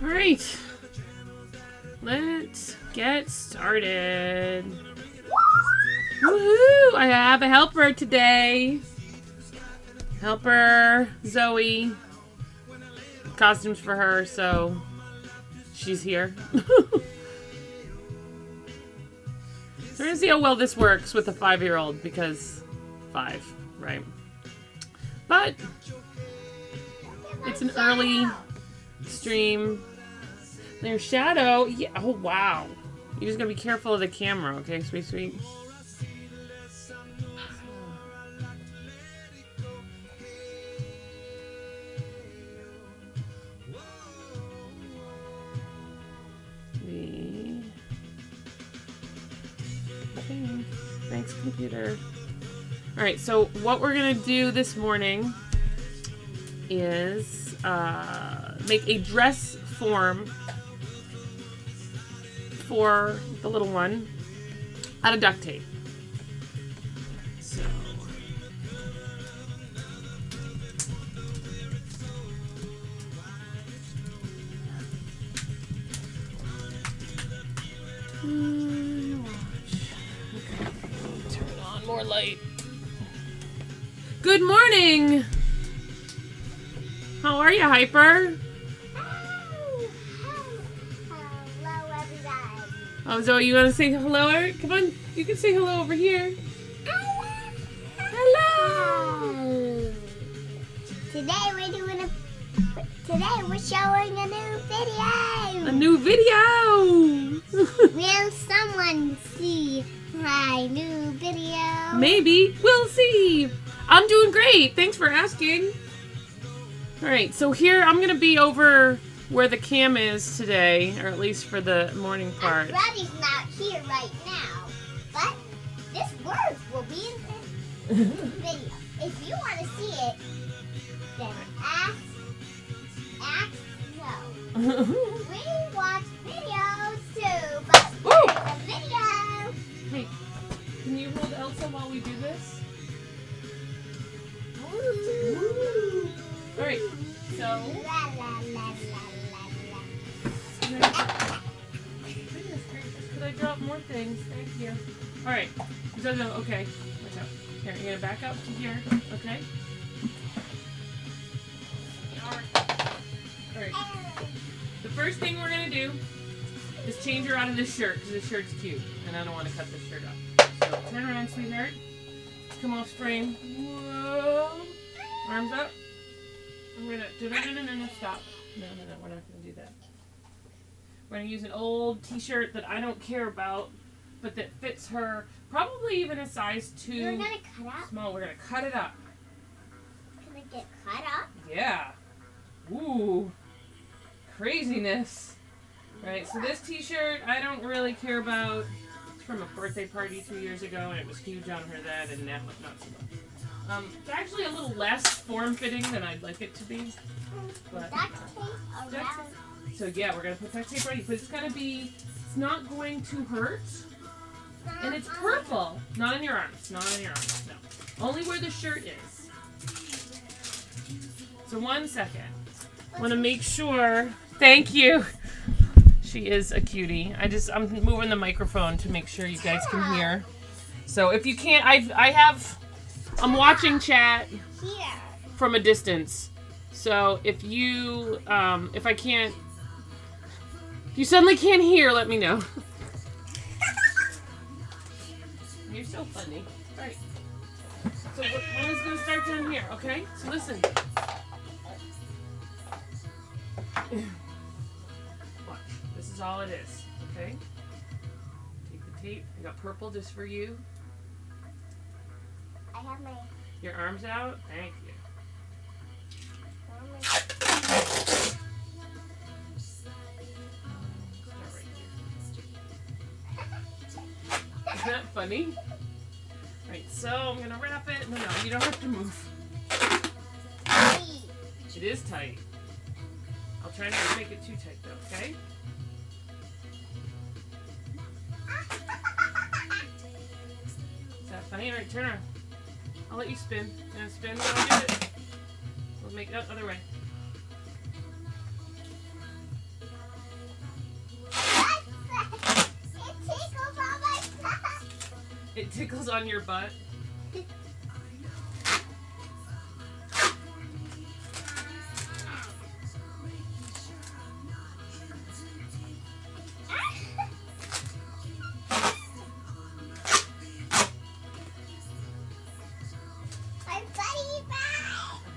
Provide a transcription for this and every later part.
Alright. Let's get started. Woohoo! I have a helper today. Helper Zoe. Costumes for her, so she's here. So we're gonna see how well this works with a 5-year-old because 5, right? But it's an early stream. There's Shadow. Yeah. Oh wow. You're just gonna be careful of the camera, okay, sweet, sweet. Thanks, computer. Alright, so what we're gonna do this morning is make a dress form for the little one out of duct tape. So more light. Good morning! How are you, Hyper? Hello, everybody. Oh, Zoe, you want to say hello? Come on, you can say hello over here. Hello! Today we're showing a new video. A new video! Will someone see my new video? Maybe. We'll see. I'm doing great. Thanks for asking. Alright, so here I'm going to be over where the cam is today, or at least for the morning part. Daddy's not here right now, but this word will be in this video. If you want to see it, then ask no. We watch videos too, but here's the video. Hey, can you hold Elsa while we do this? Alright, so... La, la, la, la, la, la. Goodness gracious, could I drop more things? Thank you. Alright, no, okay. Watch out. Here, you're gonna back up to here, okay? Alright. The first thing we're gonna do is change her out of this shirt, because this shirt's cute, and I don't want to cut this shirt up. So, turn around, sweetheart. Come off frame. Whoa. Arms up. I'm gonna... No, stop. No, we're not gonna do that. We're gonna use an old t-shirt that I don't care about, but that fits her, probably even a size 2 You're gonna cut up? small. We're gonna cut it up. Can it get cut up? Yeah. Ooh. Craziness. Right, so this t-shirt I don't really care about. It's from a birthday party 2 years ago, and it was huge on her then, and now not so much. It's actually a little less form-fitting than I'd like it to be. But, Duct tape around. so yeah, we're going to put duct tape ready, but it's going to be, it's not going to hurt, and it's purple. Not on your arms, not on your arms, no. Only where the shirt is. So 1 second. I want to make sure, thank you. She is a cutie. I'm moving the microphone to make sure you guys can hear. So if you can't, I'm watching chat Here. from a distance. So if you, if you suddenly can't hear, let me know. You're so funny. Alright. So one is going to start down here, okay? So listen. Watch. This is all it is, okay? Take the tape. I got purple just for you. I have my... Your arms out. Thank you. Start right here. Isn't that funny? Alright, so I'm gonna wrap it. No, you don't have to move. It is tight. I'll try not to make it too tight though, okay? Is that funny? Alright, turn around. I'll let you spin. You wanna spin while I do it? We'll make it other way. It tickles on your butt.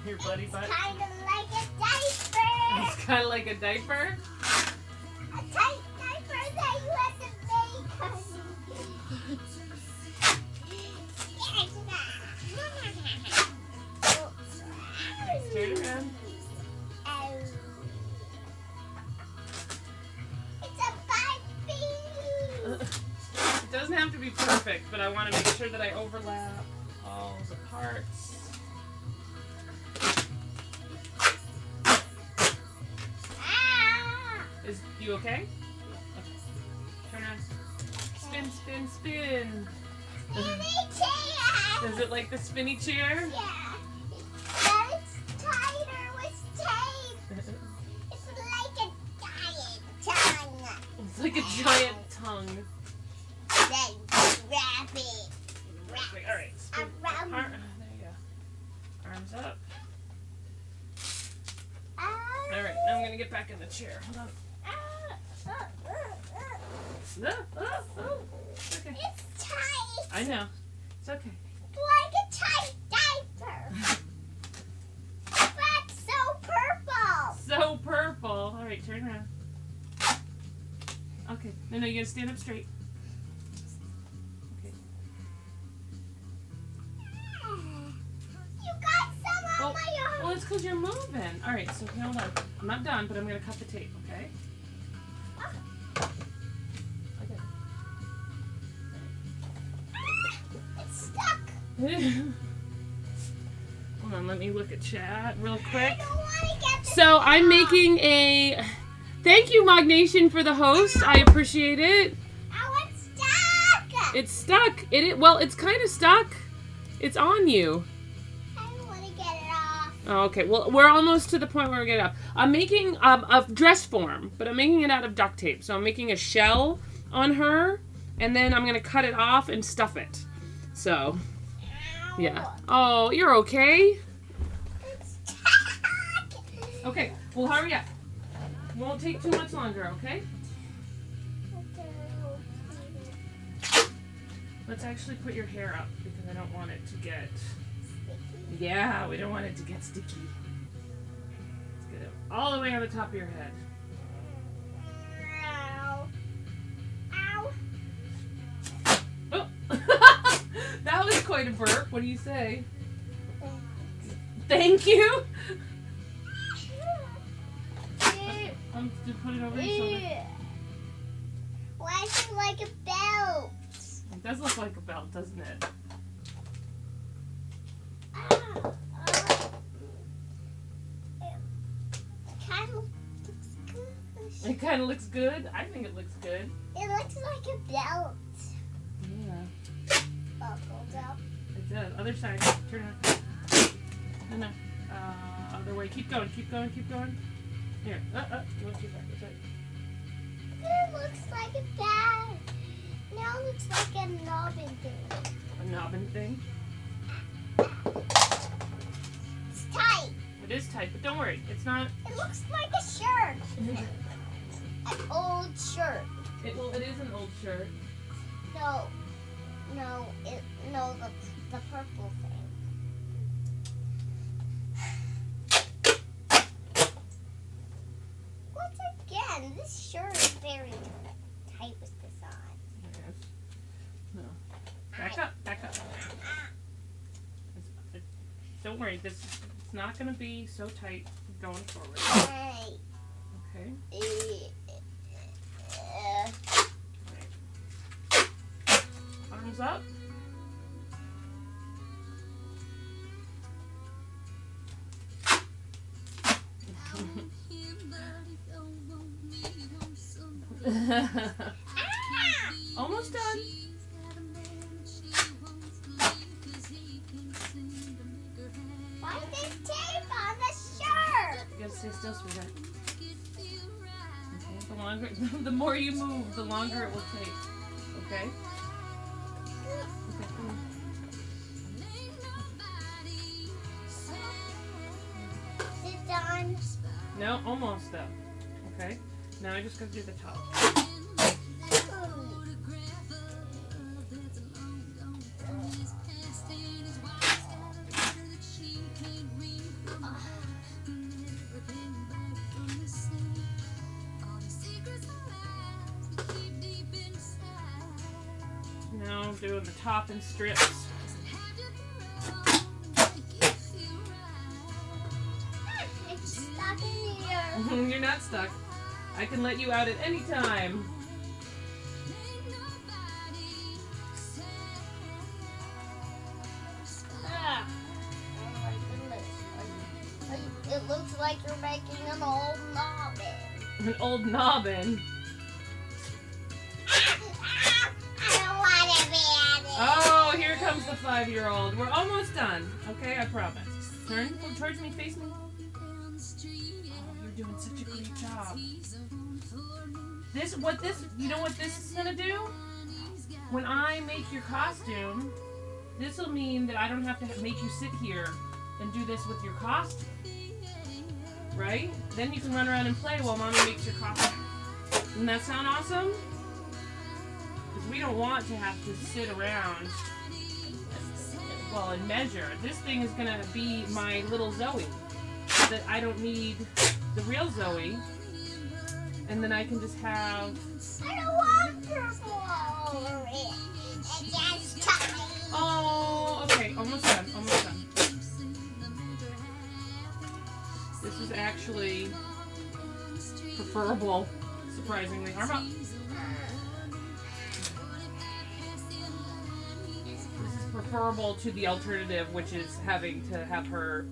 Your buddy butt? Kind of like a diaper. It's kind of like a diaper? A tight diaper that you have to make, honey. Nice, turn around. It's a baby. It doesn't have to be perfect, but I want to make sure that I overlap all the parts. Is you okay? Okay. Turn around. Spin, spin, spin. Spinny chair. Does it like the spinny chair? Yeah. But it's tighter with tape. It's like a giant tongue. It's like a giant tongue. Then wrap it. Wait, all right. Spin. Around. There you go. Arms up. All right. Now I'm gonna get back in the chair. Hold on. No. Oh. Okay. It's tight. I know. It's okay. Like a tight diaper. But so purple. So purple. All right, turn around. Okay. No, you gotta stand up straight. Okay. You got some on my arm. Well, it's because you're moving. All right, so hold on. I'm not done, but I'm gonna cut the tape. Okay. Okay. It's stuck. Hold on, let me look at chat real I quick. don't want to get this So I'm off. making a. Thank you, Mognation, for the host. I appreciate it. Oh, it's stuck. It's stuck. Well, it's kind of stuck. It's on you. I don't want to get it off. Oh, okay. Well, we're almost to the point where we get it up. I'm making a dress form, but I'm making it out of duct tape. So I'm making a shell on her, and then I'm gonna cut it off and stuff it. So, Ow. yeah. Oh, you're okay. It's stuck. Okay. Well, hurry up. Won't take too much longer. Okay. Let's actually put your hair up because I don't want it to get. Yeah, we don't want it to get sticky. Let's get it all the way on the top of your head. Ow. Ow. Oh, that was quite a burp. What do you say? Thank you. Just put it over your shoulder. Why is it like a belt? It does look like a belt, doesn't it? Kind of looks good. It kind of looks good. I think it looks good. It looks like a belt. Yeah, Buckled up. it does. Other side. Turn it. No. Other way. Keep going. Keep going. Keep going. Here. You went too far. That's right. It looks like a bag. Now it looks like a knobbing thing. A knobbing thing. It's tight. It is tight, but don't worry. It's not. It looks like a shirt. An old shirt. It is an old shirt. No, the purple thing. Once again, this shirt is very tight with this on. Yes. No. Back up. Back up. Don't worry. It's not going to be so tight going forward. Hey. Okay. Arms up. Almost done. Why is there tape on the shirt? You gotta stay still, sweetheart. Okay. The longer, the more you move, the longer it will take. Okay. Is it done? No, almost though. Okay. Now I just gotta do the top. Now I'm doing the top in strips. It's stuck in here. You're not stuck. I can let you out at any time. Ah. Oh my goodness. It looks like you're making an old noggin. An old noggin. I don't want to be at it. Oh, here comes the 5-year-old. We're almost done. Okay, I promise. Turn towards me, face me. Oh, you're doing such a great job. You know what this is gonna do? When I make your costume, this will mean that I don't have to make you sit here and do this with your costume. Right? Then you can run around and play while Mommy makes your costume. Doesn't that sound awesome? Because we don't want to have to sit around and measure. This thing is going to be my little Zoe. That I don't need the real Zoe. And then I can just have... I don't want purple all over it. It just touched me. Oh, okay. Almost done. Almost done. This is actually preferable, surprisingly. Arm up. This is preferable to the alternative, which is having to have her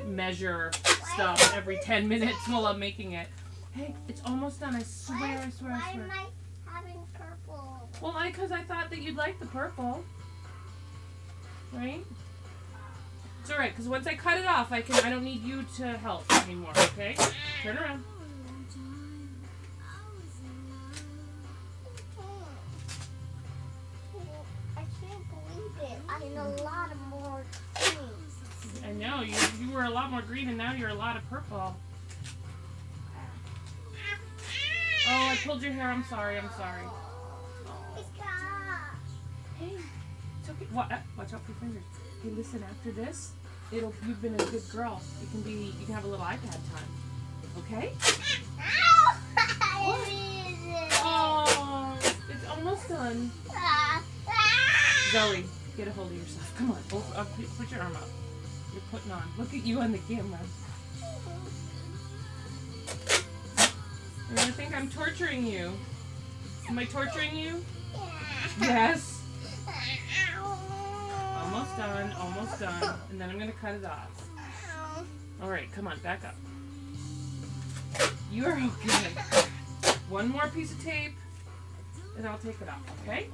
measure stuff every 10 minutes while I'm making it. Hey, it's almost done. I swear, I swear, I Why swear. am I having purple? Well, because I thought that you'd like the purple. Right? It's alright, because once I cut it off, I don't need you to help anymore, okay? Turn around. I can't believe it. I need a lot of more things. I know, you were a lot more green and now you're a lot of purple. Oh, I pulled your hair. I'm sorry. It's gone. Hey, it's okay. Watch out for your fingers. Hey, listen, after this, you've been a good girl. You can have a little iPad time. Okay? Ow! Oh, it's almost done. Zoe, get a hold of yourself. Come on. Put your arm up. You're putting on. Look at you on the camera. I think I'm torturing you. Am I torturing you? Yes. Almost done, almost done. And then I'm going to cut it off. Alright, come on, back up. You are okay. One more piece of tape, and I'll take it off, okay?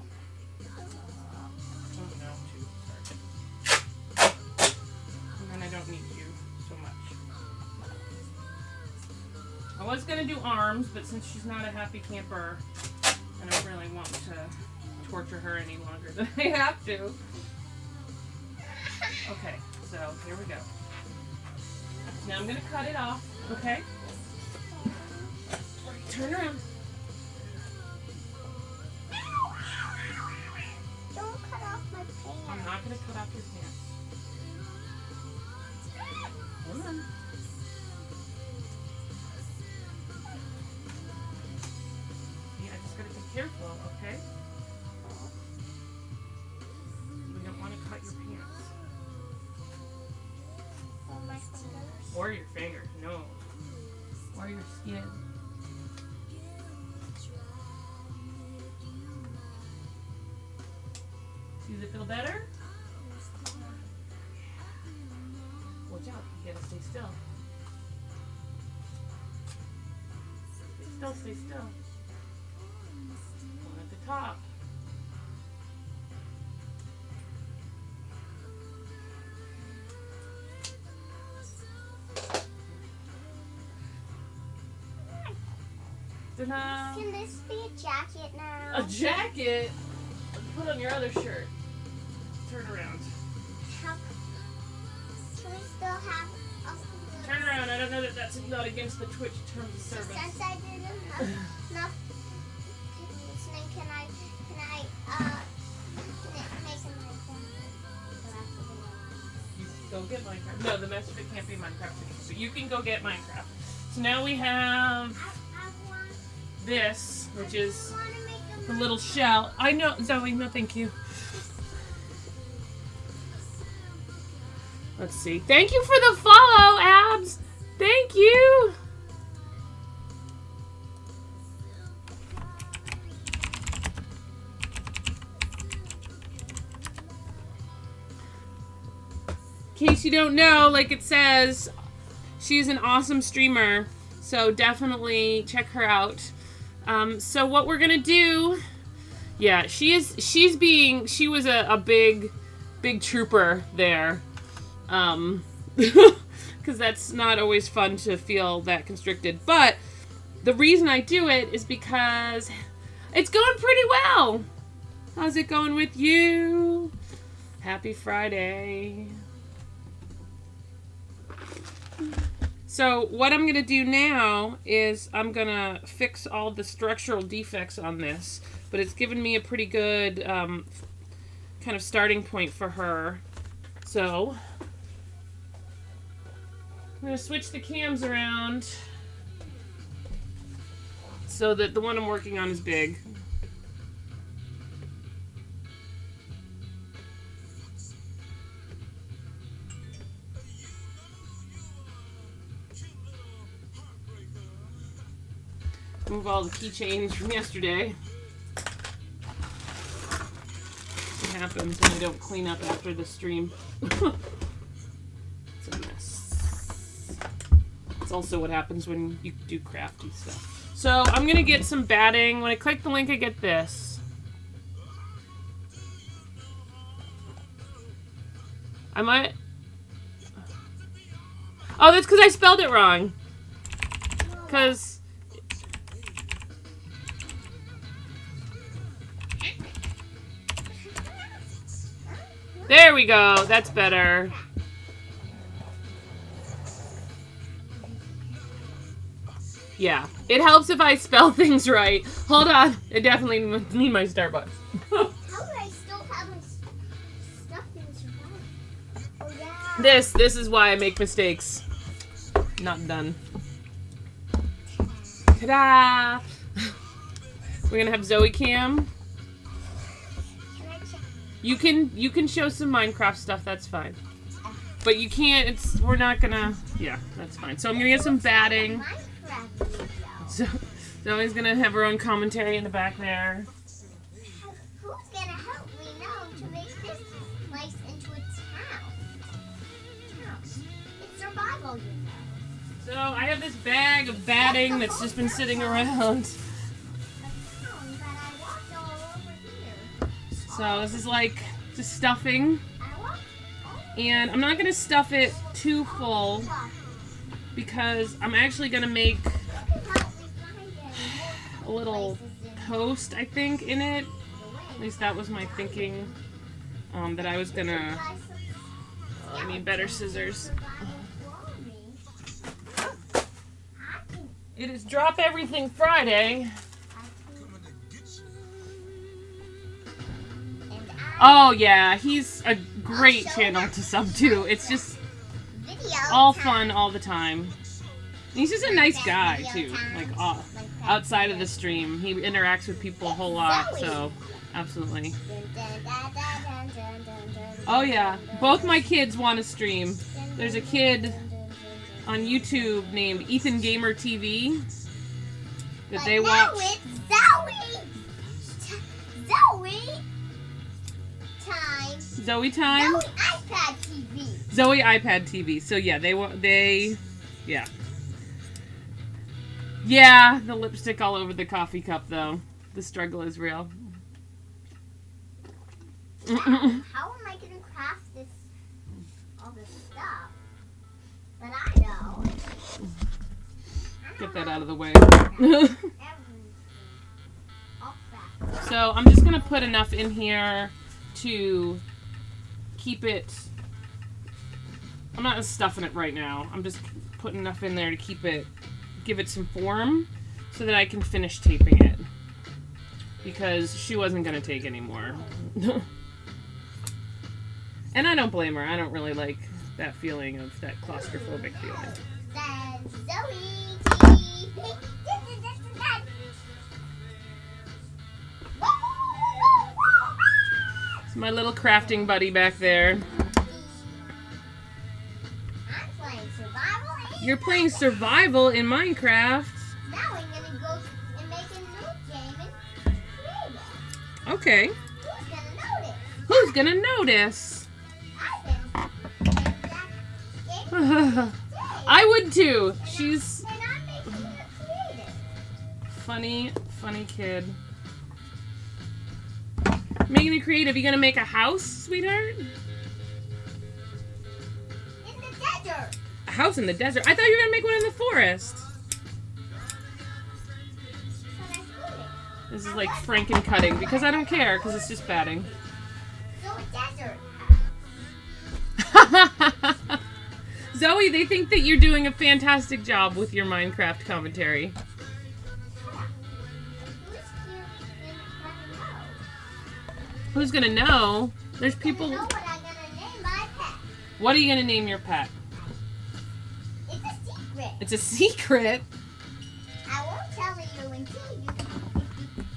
Oh, no, too. Sorry. And then I don't need you so much. I was going to do arms, but since she's not a happy camper, I don't really want to torture her any longer than I have to. Okay, so here we go. Now I'm going to cut it off, okay? Turn around. Don't cut off my pants. I'm not going to cut off your pants. Hold on. Careful, okay? We don't want to cut your pants. Or my fingers. Or your fingers, no. Or your skin. Does it feel better? Watch out, you gotta stay still. Stay still. Top. Ta-da! Can this be a jacket now? A jacket? Put on your other shirt. turn around. Can we still have Turn around. I don't know that that's not against the Twitch terms of service. Since I did enough listening, can I make a Minecraft? Go get Minecraft. No, the mess of it can't be Minecraft today, but you can go get Minecraft. So now we have this, which is the little shell. I know, Zoe, no thank you. Let's see. Thank you for the follow, Abs. Thank you. In case you don't know, like it says, she's an awesome streamer, so definitely check her out. So what we're gonna do, yeah, she was a big trooper there, because that's not always fun to feel that constricted. But the reason I do it is because it's going pretty well. How's it going with you? Happy Friday. So what I'm going to do now is I'm going to fix all the structural defects on this, but it's given me a pretty good kind of starting point for her. So I'm going to switch the cams around so that the one I'm working on is big. Move all the keychains from yesterday. What happens when I don't clean up after the stream? It's a mess. It's also what happens when you do crafty stuff. So I'm gonna get some batting. When I click the link, I get this. I might. Oh, that's because I spelled it wrong. Because. There we go. That's better. Yeah. It helps if I spell things right. Hold on. I definitely need my Starbucks. How would I still have my stuff in survival? Oh, yeah. This is why I make mistakes. Not done. Ta-da! We're gonna have Zoe Cam. You can show some Minecraft stuff, that's fine. But you can't, we're not gonna, yeah, that's fine. So I'm gonna get some batting. So Zoe's gonna have her own commentary in the back there. Who's gonna help me now to make this place into a town? It's survival, you know. So I have this bag of batting that's just been sitting around. So this is like just stuffing, and I'm not gonna stuff it too full because I'm actually gonna make a little post, I think, in it. At least that was my thinking, that I was gonna, I need better scissors. It is Drop Everything Friday. Oh yeah, he's a great channel to sub to. It's just all fun all the time. He's just a nice guy too. Like outside of the stream, he interacts with people a whole lot. So absolutely. Oh yeah, both my kids want to stream. There's a kid on YouTube named Ethan Gamer TV that they watch. It's Zoe time. Zoe iPad TV. Zoe iPad TV. So yeah, yeah. Yeah, the lipstick all over the coffee cup though. The struggle is real. How am I gonna craft all this stuff? But I know. Get that out of the way. So I'm just gonna put enough in here to keep it... I'm not stuffing it right now. I'm just putting enough in there to keep it, give it some form so that I can finish taping it. Because she wasn't going to take anymore. And I don't blame her. I don't really like that feeling of that claustrophobic feeling. It's my little crafting buddy back there. I'm playing survival. You're playing survival in Minecraft. Now I'm gonna go and make a new game and create it. Okay. Who's gonna notice? Who's gonna notice? I've been playing that game today. I would too. She's And I'm making it creative. funny kid. Making it creative. You gonna make a house, sweetheart? In the desert. A house in the desert? I thought you were gonna make one in the forest. But I put it. This is like Franken cutting because I don't care because it's just batting. So a desert. Zoe, they think that you're doing a fantastic job with your Minecraft commentary. Who's here in the know? Who's gonna know? There's people. Know what I'm gonna name my pet. What are you gonna name your pet? It's a secret. It's a secret. I won't tell you until you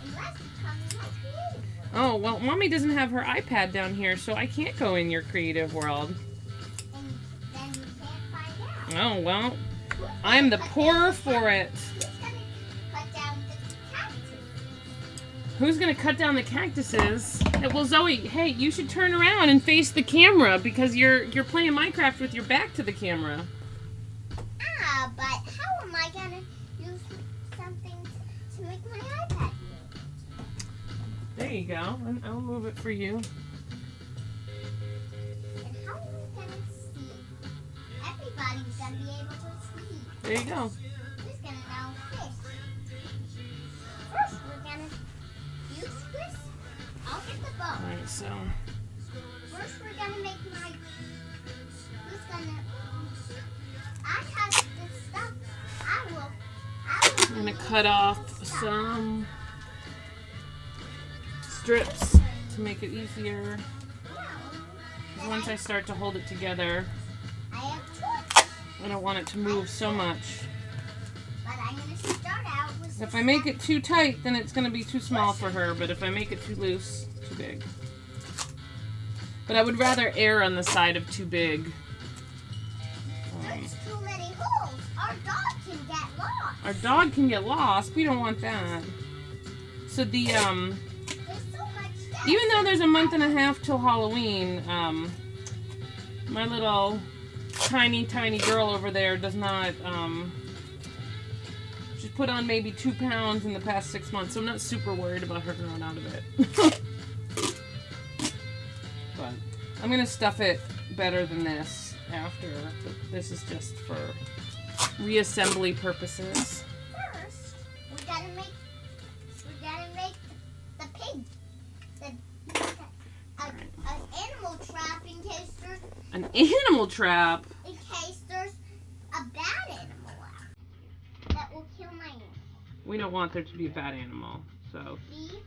unless you come in my creative world. Oh, well, Mommy doesn't have her iPad down here, so I can't go in your creative world. And then you can't find out. Oh, well, I'm the poorer for it. Who's gonna cut down the cactus? Who's gonna cut down the cactuses? Well, Zoe, hey, you should turn around and face the camera because you're playing Minecraft with your back to the camera. Ah, but how am I gonna use something to make my iPad move? There you go. I'll move it for you. And how am I gonna see? Everybody's gonna be able to see. There you go. Who's gonna know fish? First, we're gonna use this. I'll get the bow. All right, so First, we're gonna make my. Who's gonna? I have this stuff. I will. I'm gonna cut off some strips to make it easier. Once I start to hold it together, I have two. I don't want it to move so much. But I'm gonna start out with. If I make it too tight, then it's gonna be too small for her, but if I make it too loose, too big. But I would rather err on the side of too big. There's too many holes. Our dog can get lost. Our dog can get lost. We don't want that. So the There's so much stuff. even though there's a month and a half till Halloween, my little tiny girl over there does not she's put on maybe 2 pounds in the past 6 months, so I'm not super worried about her growing out of it. But I'm gonna stuff it better than this after. This is just for reassembly purposes. First, we gotta make the pig. An animal trap in case there's An animal trap? a bad animal out that will kill my animal. We don't want there to be a bad animal, so. See?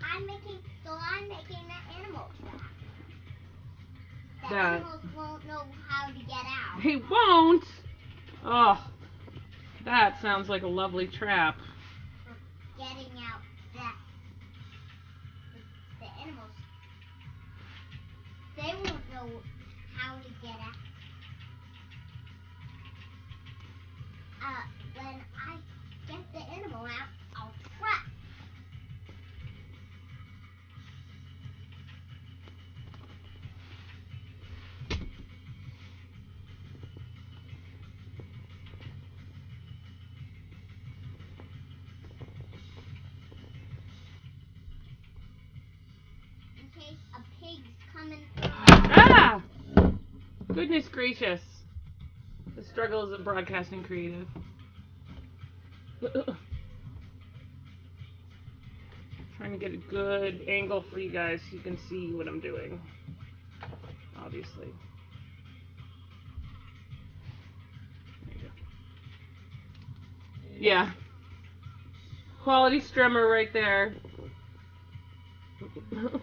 I'm making an animal trap. The That- animals won't know how to get out. They won't! Oh, that sounds like a lovely trap. For getting out that the animals, they won't know how to get out. When I get the animal out, I'll trap. In case a pig's coming from. Ah! Goodness gracious. The struggles of broadcasting creative. Trying to get a good angle for you guys so you can see what I'm doing. obviously. There you go. Yeah. Quality strummer right there. Alright.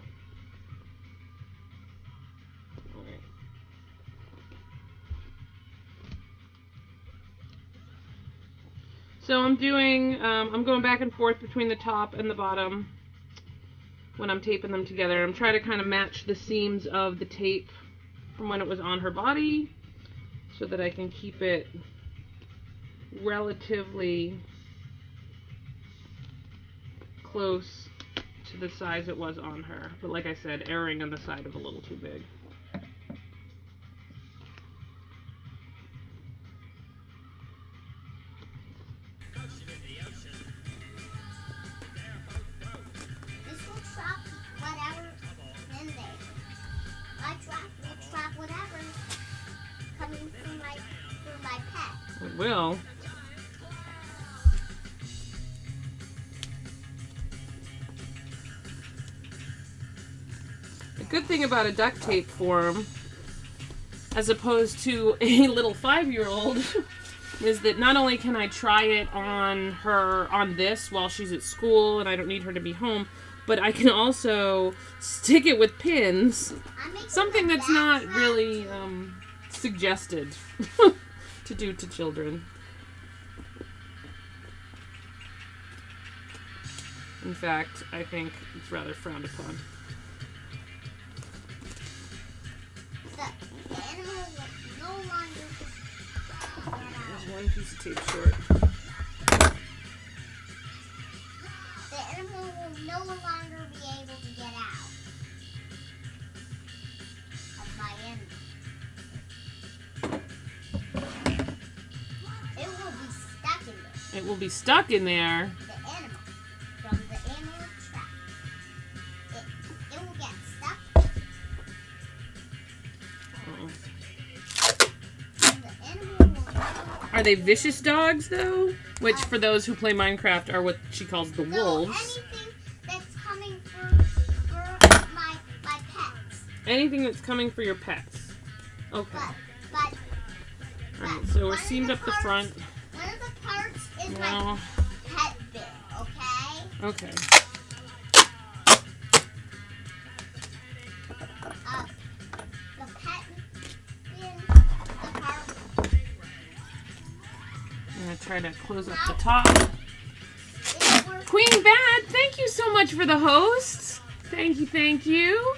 So I'm going back and forth between the top and the bottom when I'm taping them together. I'm trying to kind of match the seams of the tape from when it was on her body so that I can keep it relatively close to the size it was on her. But like I said, erring on the side of a little too big. This will trap whatever in there. My trap will trap whatever coming through my pet. It will. The good thing about a duct tape form, as opposed to a little 5-year-old, is that not only can I try it on this while she's at school and I don't need her to be home, but I can also stick it with pins, something that's not really suggested to do to children. In fact, I think it's rather frowned upon. The animal will no longer There's one piece of tape short. the animal will no longer be able to get out of my end. It will be stuck in there. It will be stuck in there. The animal from the animal trap. It will get stuck. And the animal will Are they vicious dogs, though? Which, for those who play Minecraft, are what she calls the wolves. anything that's coming for my pets. Anything that's coming for your pets. Okay. But Alright, so we're seamed up the front. one of the parts is Now, my pet bit, okay? okay. The pet bin, the part. I'm gonna try to close up the top. It works. Queen Bad, thank you so much for the host. Thank you, thank you.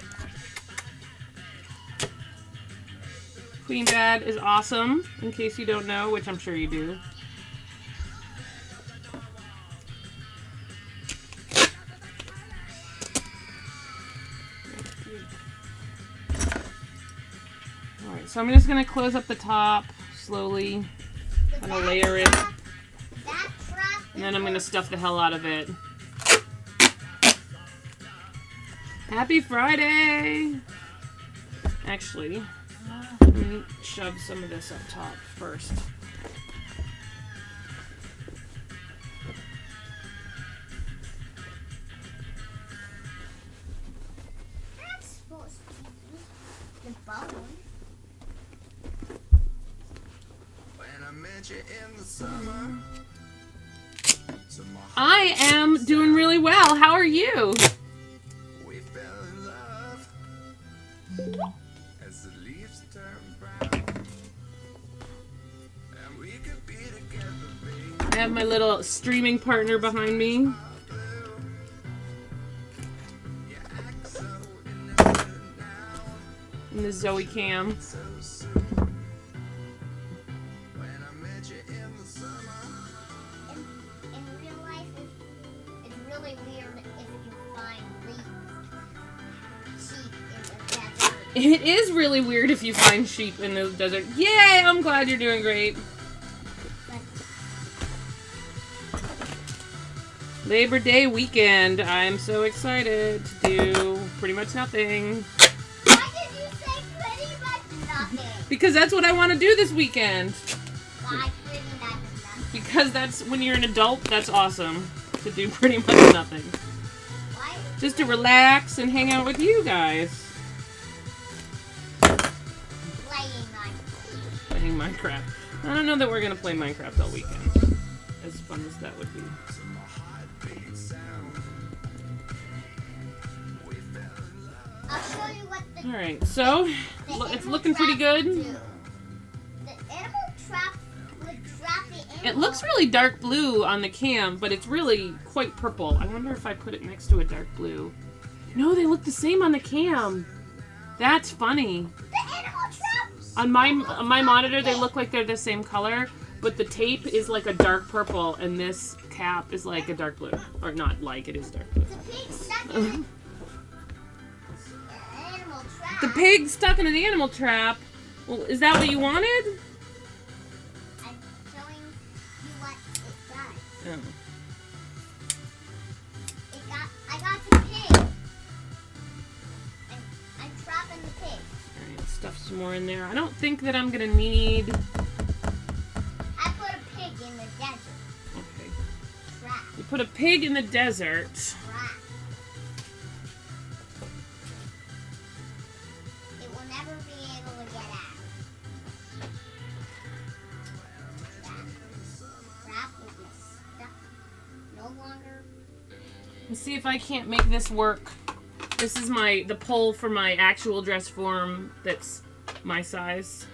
Queen Bad is awesome, in case you don't know, which I'm sure you do. Alright, so I'm just going to close up the top slowly. I'm going to layer it, That trap and then I'm going to stuff the hell out of it. Happy Friday! Actually, let me shove some of this up top first. That's supposed to be the bone. When I met you in the summer, I am doing really well. How are you? we fell in love as the leaves turn brown, and we could be together, baby. I have my little streaming partner behind me. You act so innocent now, In the Zoe cam. so soon. When I met you in the summer, In real life, it's really weird if you find sheep in the desert. It is really weird if you find sheep in the desert. Yay! I'm glad you're doing great. Labor Day weekend. I'm so excited to do pretty much nothing. Why did you say pretty much nothing? Because that's what I want to do this weekend. Why pretty much nothing? Because that's when you're an adult, that's awesome. To do pretty much nothing. Why? Just to relax and hang out with you guys. playing Minecraft. I don't know that we're gonna play Minecraft all weekend. As fun as that would be. I'll show you what the Alright, so it's animal looking pretty trap good. do. The animal trap would trap the animal. It looks really dark blue on the cam, but it's really quite purple. I wonder if I put it next to a dark blue. No, they look the same on the cam. That's funny. The animal trap. On my monitor, they look like they're the same color, but the tape is like a dark purple, and this cap is like a dark blue. Or not like, it is dark blue. The pig stuck in an animal trap. The pig stuck in an animal trap. Well, is that what you wanted? I'm showing you what it does. Oh. I got the pig. I'm trapping the pig. Alright, stuff some more in there. I don't think that I'm gonna need... I put a pig in the desert. Okay. Trap. You put a pig in the desert. Trap. It will never be able to get out. Trap will be stuck. No longer. Let's see if I can't make this work. This is the pole for my actual dress form that's my size.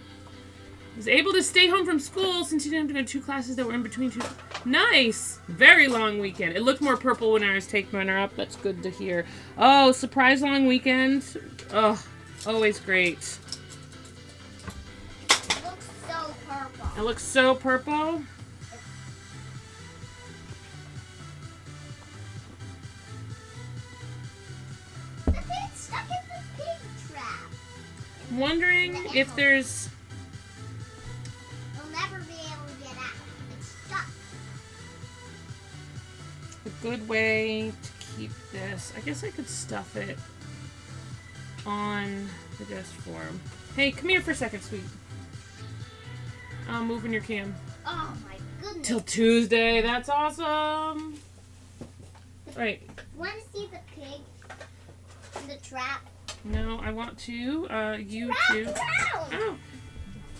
I was able to stay home from school since you didn't have to go to 2 classes that were in between 2. Nice! Very long weekend. It looked more purple when I was taking her up. That's good to hear. Oh, surprise long weekend. Oh, always great. It looks so purple. It looks so purple. The pig's stuck in the pig trap. I'm wondering if there's... It'll never be able to get out. It's stuck. a good way to keep this. I guess I could stuff it on the dress form. Hey, come here for a second, sweet. I'm moving your cam. Oh my goodness. Till Tuesday. That's awesome. Right. Want to see the pig in the trap? No, I want to. You Wrapped too. around. Oh,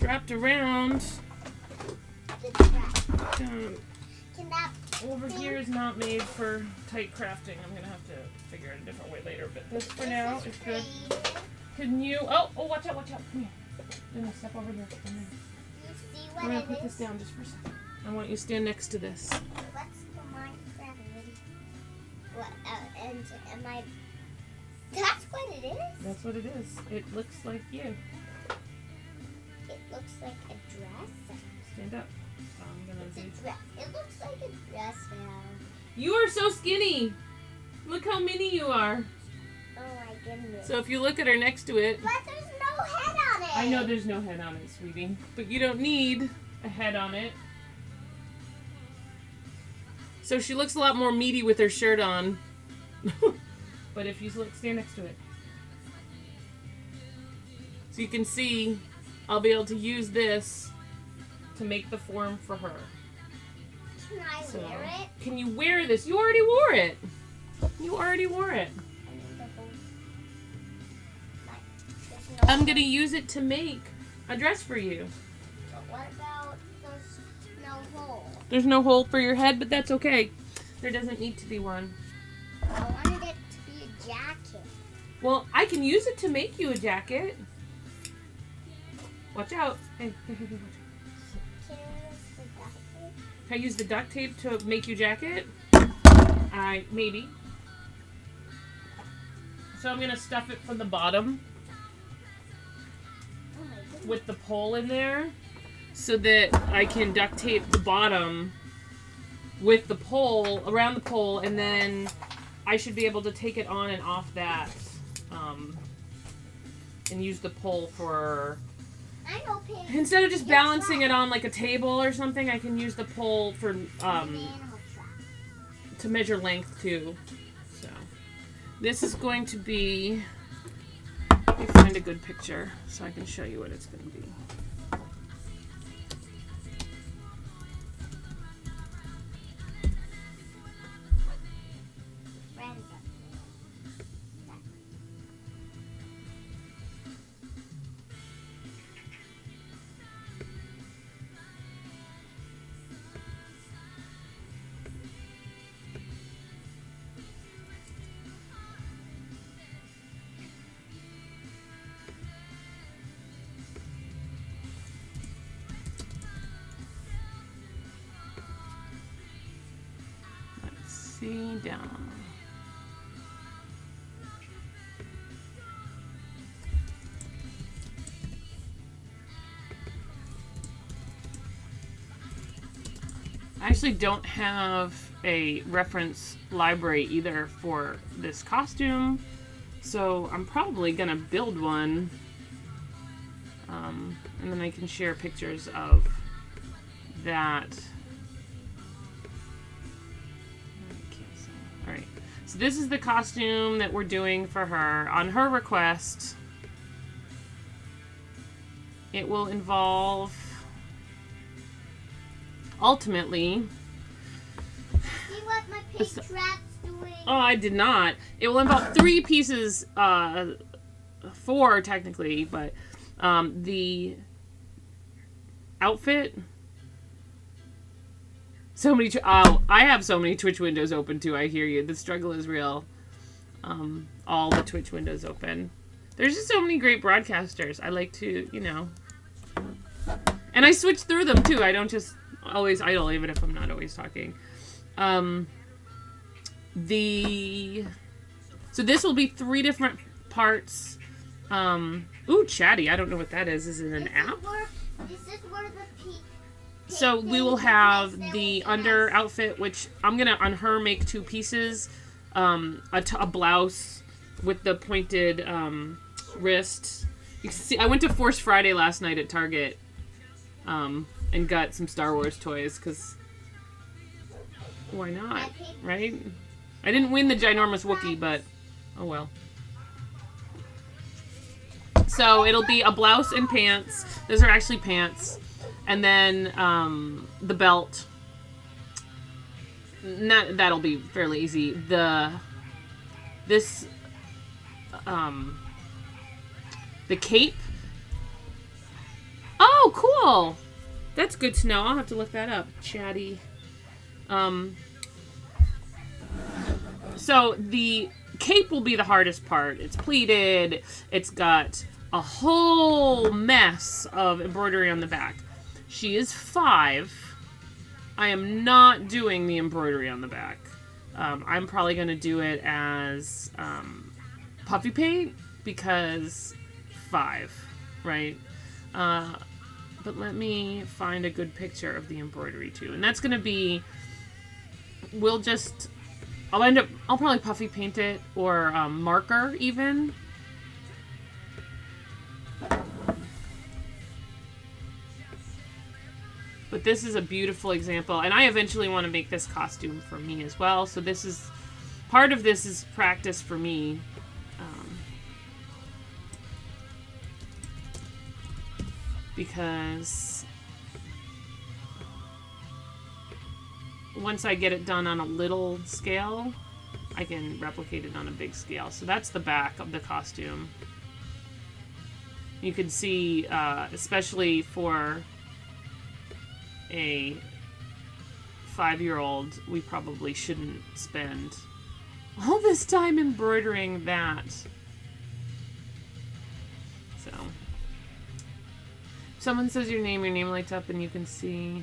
wrapped around. The trap. Um, Can that over here is not made for tight crafting. I'm gonna have to figure it a different way later. But this for now is good. Can you? Oh, watch out! Watch out! Come here. I'm gonna step over here. Come here. You see I'm what gonna it put this is? down just for a second. I want you to stand next to this. What's the Minecraft video? What? Am I? That's what it is. That's what it is. It looks like you. It looks like a dress. Stand up. I'm gonna It's do. a dress. It looks like a dress now. You are so skinny. Look how mini you are. Oh my goodness. So if you look at her next to it, But there's no head on it. I know there's no head on it, sweetie, but you don't need a head on it. So she looks a lot more meaty with her shirt on. But if you look, stand next to it. So you can see, I'll be able to use this to make the form for her. Can I So, wear it? can you wear this? You already wore it. You already wore it. I need the whole. There's no I'm gonna use it to make a dress for you. But what about there's no hole? There's no hole for your head, but that's okay. There doesn't need to be one. I wanted it to be a jacket. Well, I can use it to make you a jacket. Watch out. Hey, watch out. Can I use the jacket? Can I use the duct tape to make you a jacket? Maybe. So I'm gonna stuff it from the bottom Oh my goodness. with the pole in there so that I can duct tape the bottom with the pole, around the pole, and then I should be able to take it on and off that and use the pole for... I know pig. Instead of just balancing it on like a table or something, I can use the pole for The animal trap. to measure length too. So this is going to be, let me find a good picture so I can show you what it's going to be. Where is it? See down. I actually don't have a reference library either for this costume, so I'm probably gonna build one, and then I can share pictures of that. Alright, so this is the costume that we're doing for her. On her request, it will involve, ultimately... See what my pig trap's doing? Oh, I did not. It will involve 3 pieces, 4 technically, but the outfit... So many... I have so many Twitch windows open too, I hear you. The struggle is real. All the Twitch windows open. There's just so many great broadcasters. I like to, you know... And I switch through them too. I don't just always idle, even if I'm not always talking. So this will be 3 different parts. Ooh, chatty. I don't know what that is. Is it an app? This is where the pig... So we will have the under outfit, which I'm gonna on her make 2 pieces, a blouse with the pointed wrist. You can see I went to Force Friday last night at Target, and got some Star Wars toys because why not, right? I didn't win the ginormous Wookiee, but oh well. So it'll be a blouse and pants. Those are actually pants. And then the belt. That'll be fairly easy. The cape. Oh, cool. That's good to know. I'll have to look that up. Chatty. So the cape will be the hardest part. It's pleated. It's got a whole mess of embroidery on the back. She is 5. I am not doing the embroidery on the back. I'm probably going to do it as puffy paint because 5, right? But let me find a good picture of the embroidery too. And that's going to be, I'll probably puffy paint it or marker even. But this is a beautiful example. And I eventually want to make this costume for me as well. So this is, part of this is practice for me. Because once I get it done on a little scale, I can replicate it on a big scale. So that's the back of the costume. You can see, especially for a 5-year-old, we probably shouldn't spend all this time embroidering that. So, someone says your name lights up and you can see.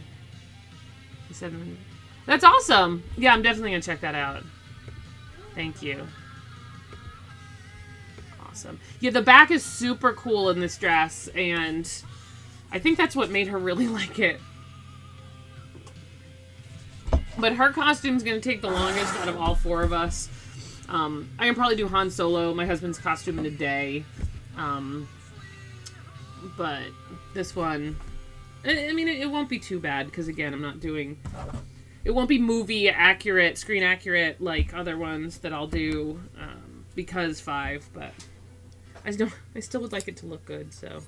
He said, that's awesome. Yeah, I'm definitely gonna check that out. Thank you. Awesome. Yeah, the back is super cool in this dress, and I think that's what made her really like it. But her costume's gonna take the longest out of all 4 of us. I can probably do Han Solo, my husband's costume, in a day. But this one, I mean, it won't be too bad because, again, I'm not doing... It won't be movie accurate, screen accurate like other ones that I'll do because 5, but I still would like it to look good, so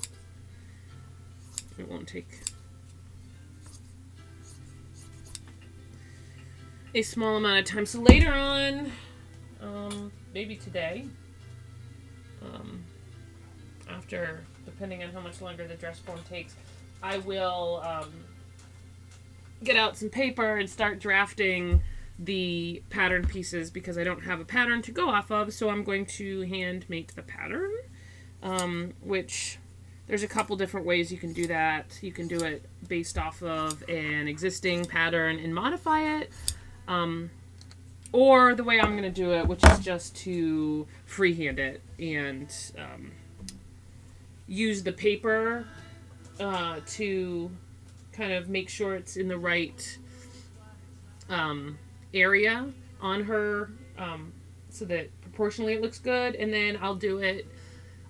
it won't take a small amount of time. So later on, maybe today, after, depending on how much longer the dress form takes, I will get out some paper and start drafting the pattern pieces because I don't have a pattern to go off of, so I'm going to hand make the pattern, which there's a couple different ways you can do that. You can do it based off of an existing pattern and modify it. Or the way I'm going to do it, which is just to freehand it and use the paper to kind of make sure it's in the right area on her so that proportionally it looks good. And then I'll do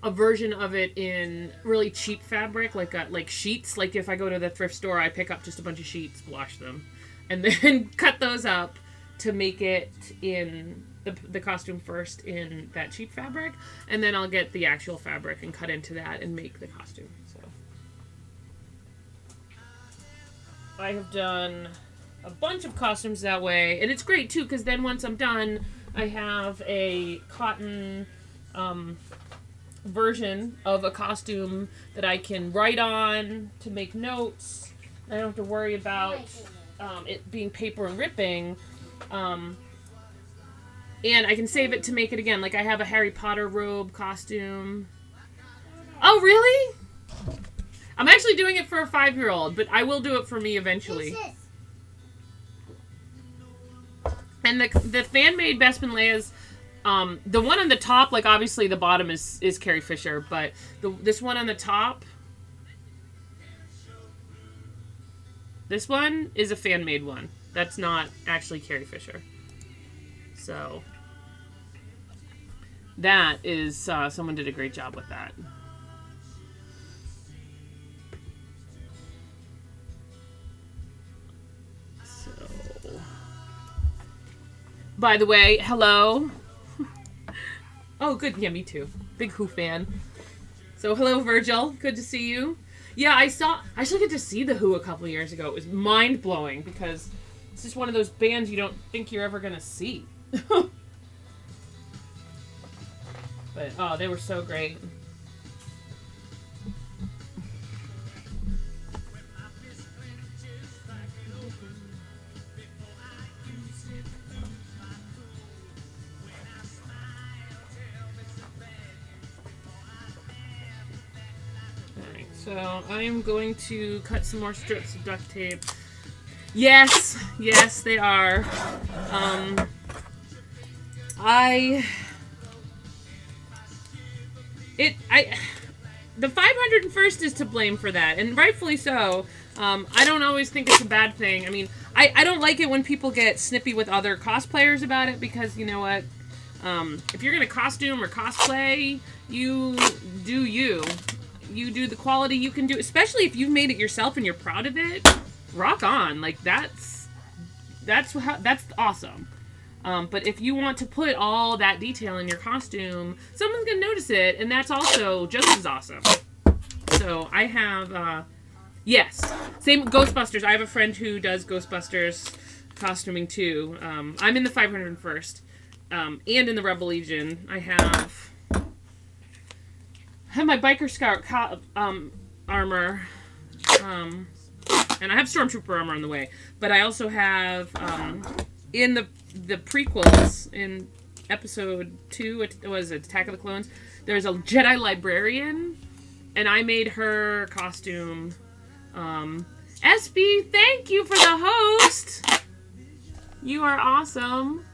a version of it in really cheap fabric, like sheets. Like if I go to the thrift store, I pick up just a bunch of sheets, wash them, and then cut those up to make it in the costume first in that cheap fabric, and then I'll get the actual fabric and cut into that and make the costume. So I have done a bunch of costumes that way, and it's great too because then once I'm done, I have a cotton version of a costume that I can write on to make notes. I don't have to worry about it being paper and ripping. And I can save it to make it again. Like I have a Harry Potter robe costume. Oh, really? I'm actually doing it for a 5-year-old, but I will do it for me eventually. And the fan-made Bespin Leia's, the one on the top, like obviously the bottom is Carrie Fisher, but this one on the top, this one is a fan-made one. That's not actually Carrie Fisher. So that is, someone did a great job with that. So, by the way, hello. Oh, good. Yeah, me too. Big Who fan. So, hello, Virgil. Good to see you. Yeah, I actually get to see The Who a couple years ago. It was mind-blowing because it's just one of those bands you don't think you're ever going to see. But, oh, they were so great. Alright, so I am going to cut some more strips of duct tape. Yes, they are. The 501st is to blame for that, and rightfully so. I don't always think it's a bad thing. I mean, I don't like it when people get snippy with other cosplayers about it, because you know what? If you're gonna costume or cosplay, you do you. You do the quality you can do, especially if you've made it yourself and you're proud of it. Rock on, like that's awesome. But if you want to put all that detail in your costume, someone's gonna notice it, and that's also just as awesome. So I have, yes, same Ghostbusters. I have a friend who does Ghostbusters costuming too. I'm in the 501st, and in the Rebel Legion. I have my Biker Scout armor, and I have Stormtrooper armor on the way. But I also have, in the prequels, in episode 2, it was Attack of the Clones, there's a Jedi librarian, and I made her costume. SB, thank you for the host! You are awesome.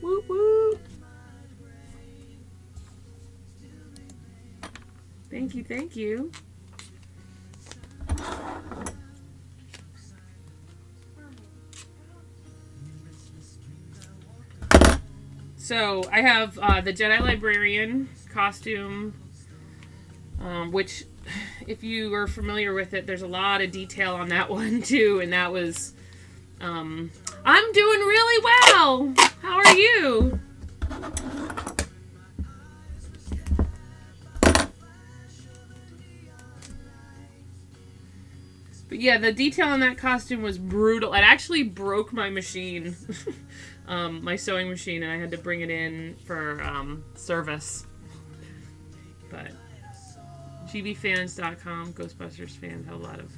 Woot woot. Thank you. So, I have the Jedi Librarian costume, which, if you are familiar with it, there's a lot of detail on that one, too, and that was, I'm doing really well! How are you? But yeah, the detail on that costume was brutal. It actually broke my machine. My sewing machine, and I had to bring it in for service. But gbfans.com, Ghostbusters fans have a lot of...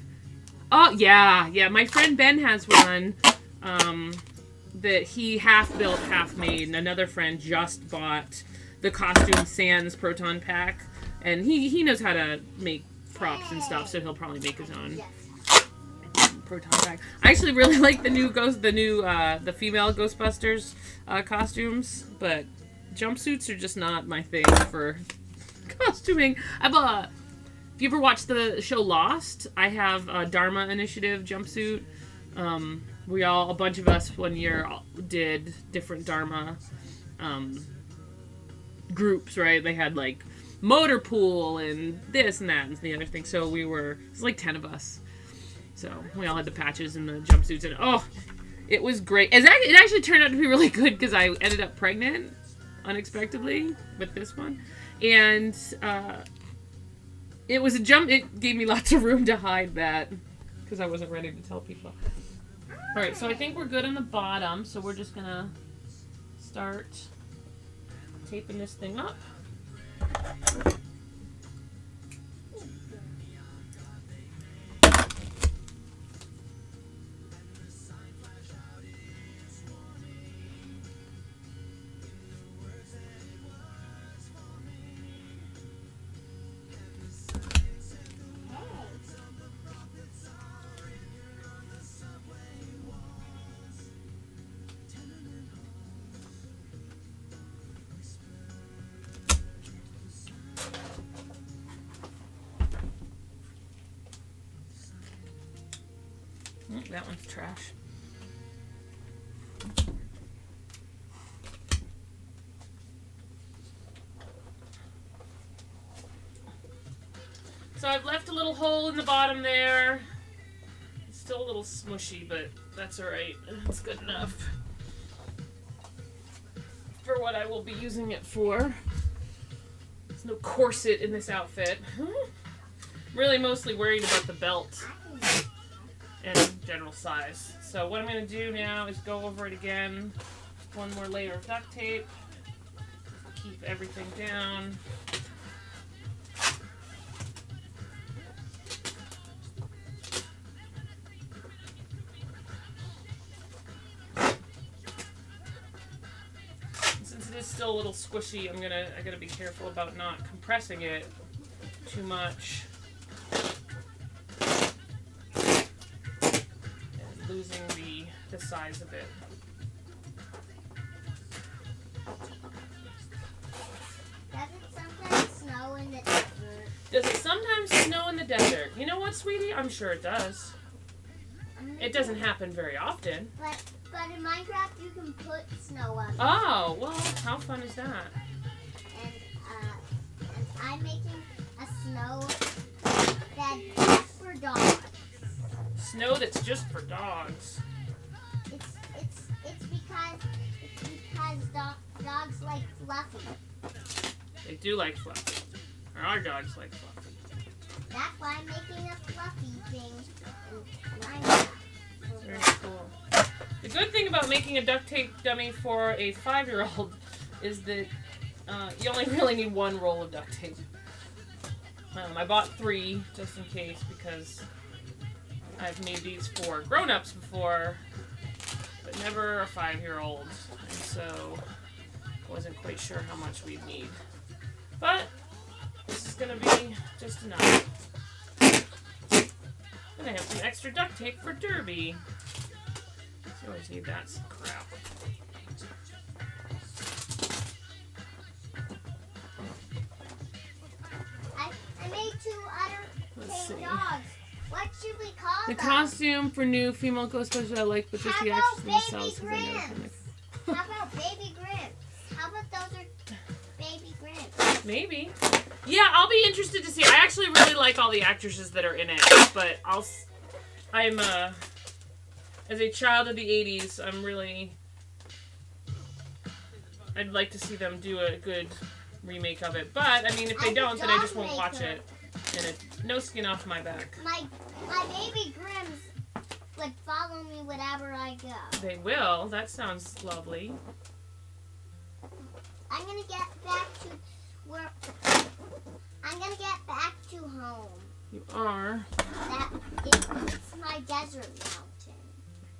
Oh, yeah, my friend Ben has one that he half built, half made, and another friend just bought the Costume Sans Proton Pack, and he knows how to make props and stuff, so he'll probably make his own proton pack. I actually really like the the female Ghostbusters costumes, but jumpsuits are just not my thing for costuming. If you ever watched the show Lost, I have a Dharma Initiative jumpsuit. A bunch of us one year did different Dharma groups, right? They had like motor pool and this and that and the other thing. So it's like 10 of us. So we all had the patches and the jumpsuits, and it was great. It actually turned out to be really good because I ended up pregnant unexpectedly with this one, and it was a jump. It gave me lots of room to hide that because I wasn't ready to tell people. All right, so I think we're good on the bottom. So we're just gonna start taping this thing up. That one's trash. So I've left a little hole in the bottom there. It's still a little smushy, but that's alright. It's good enough for what I will be using it for. There's no corset in this outfit. Really mostly worried about the belt and general size. So what I'm going to do now is go over it again. One more layer of duct tape. Keep everything down. Since it is still a little squishy, I gotta be careful about not compressing it too much. Losing the size of it. Does it sometimes snow in the desert? Does it sometimes snow in the desert? You know what, sweetie? I'm sure it does. It doesn't happen very often. But in Minecraft, you can put snow up. Oh, well, how fun is that? And I'm making a snow that's just for dogs. Snow that's just for dogs. It's because dogs like fluffy. They do like fluffy. Or our dogs like fluffy. That's why I'm making a fluffy thing in Minecraft. Very cool. The good thing about making a duct tape dummy for a 5-year-old is that you only really need one roll of duct tape. I bought 3 just in case because I've made these for grown-ups before, but never a 5-year-old, and so I wasn't quite sure how much we'd need. But this is going to be just enough. And I have some extra duct tape for Derby. You always need that crap. I made 2 other tame dogs. What should we call The them? costume for new female Ghostbusters I like, but just How the about actors Baby themselves. Grimps? How about Baby Grimps? How about those are Baby Grimps? Maybe. Yeah, I'll be interested to see. I actually really like all the actresses that are in it, but I'm as a child of the 80s, I'd like to see them do a good remake of it. But, I mean, if they don't, then I just won't watch it. And no skin off my back. My Baby Grimms would follow me wherever I go. They will. That sounds lovely. I'm gonna get back to where. I'm gonna get back to home. You are. It's my desert mountain.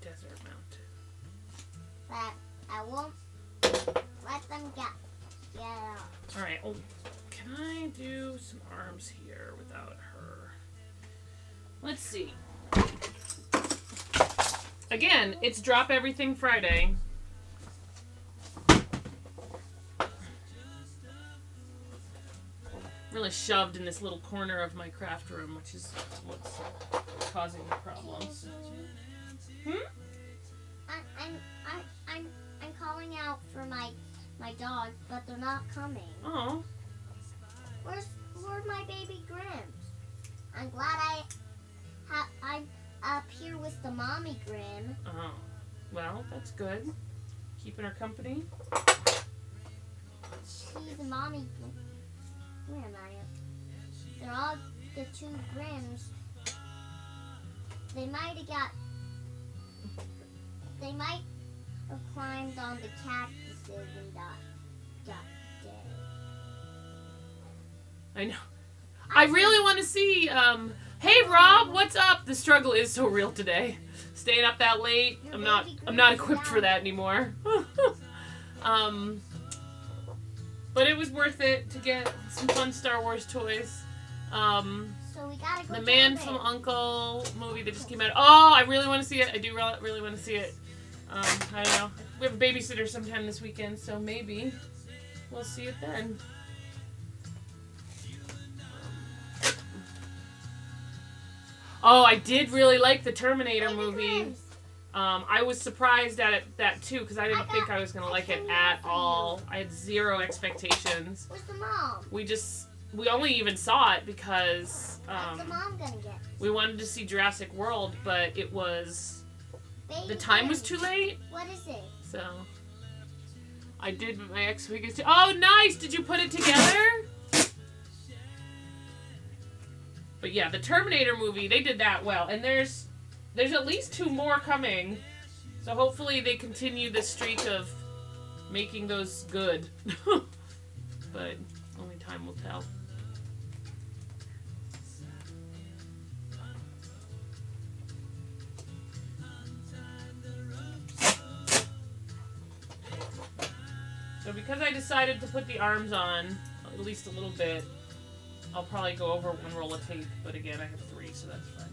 Desert mountain. But I won't let them get out. All right. Oh, can I do some arms here without her? Let's see. Again, it's Drop Everything Friday. Really shoved in this little corner of my craft room, which is what's causing the problems. I'm calling out for my dog, but they're not coming. Oh. Where's my baby Grims? I'm glad I'm up here with the mommy Grim. Oh. Well, that's good. Keeping her company. She's a mommy Grim. Where am I? They're all the two Grims. They might have climbed on the cactuses and got dead. I know. I really want to see, hey Rob, what's up? The struggle is so real today. Staying up that late. I'm not equipped for that anymore. But it was worth it to get some fun Star Wars toys. So we gotta go. The Man from U.N.C.L.E. movie that just came out. Oh, I really want to see it. I do really want to see it. I don't know. We have a babysitter sometime this weekend, so maybe we'll see it then. Oh, I did really like the Terminator movie. I was surprised at that too, because I didn't think I was going to like it at all. I had zero expectations. Where's the mom? We only even saw it because What's the mom gonna get? we wanted to see Jurassic World, but it was Baby the time was Grim. too late. What is it? So I did my ex-weekend too. Oh, nice! Did you put it together? But yeah, the Terminator movie, they did that well, and there's at least 2 more coming. So hopefully they continue the streak of making those good. But only time will tell. So because I decided to put the arms on at least a little bit, I'll probably go over 1 roll of tape, but again, I have 3, so that's fine.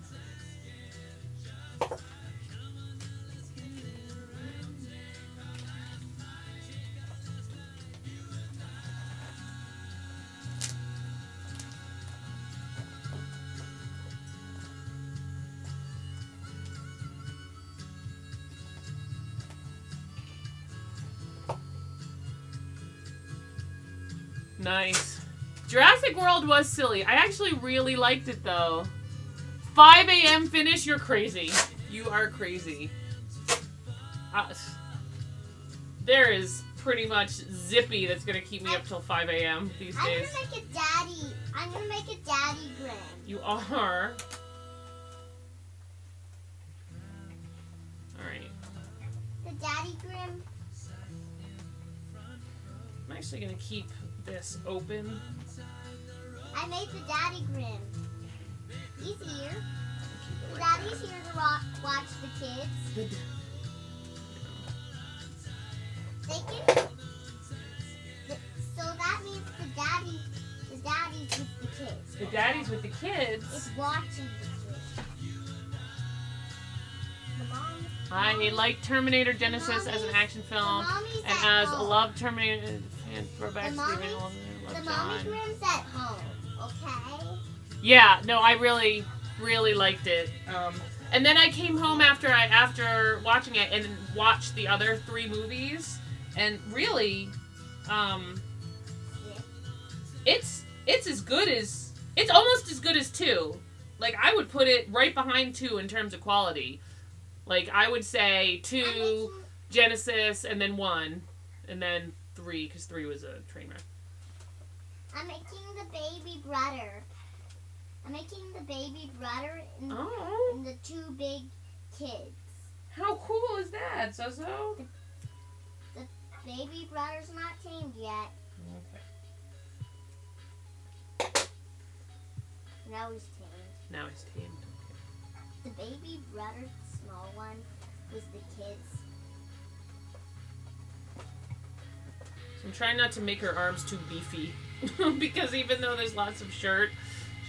Nice. Jurassic World was silly. I actually really liked it though. 5 a.m. finish? You're crazy. You are crazy. There is pretty much Zippy that's gonna keep me up till 5 a.m. these days. I'm gonna make a daddy Grim. You are. Alright. The daddy Grim. I'm actually gonna keep this open. I made the daddy Grim. He's here. The daddy's here to watch the kids. They can. So that means the daddy's with the kids. The daddy's with the kids. It's watching the kids. The mom. I like Terminator Genesis as an action film, and as a love Terminator fan, throwback to the original. The mommy Grim's at home, okay? Yeah, no, I really, really liked it. And then I came home after watching it and watched the other 3 movies, and really, it's as good as it's almost as good as 2. Like I would put it right behind 2 in terms of quality. Like I would say 2, Genesis, and then 1, and then 3 because 3 was a train wreck. I'm making the baby brother. And the 2 big kids. How cool is that, Zozo? The baby brother's not tamed yet. Okay. Now he's tamed. Now he's tamed. The baby brother, the small one, was the kids. So I'm trying not to make her arms too beefy. Because even though there's lots of shirt,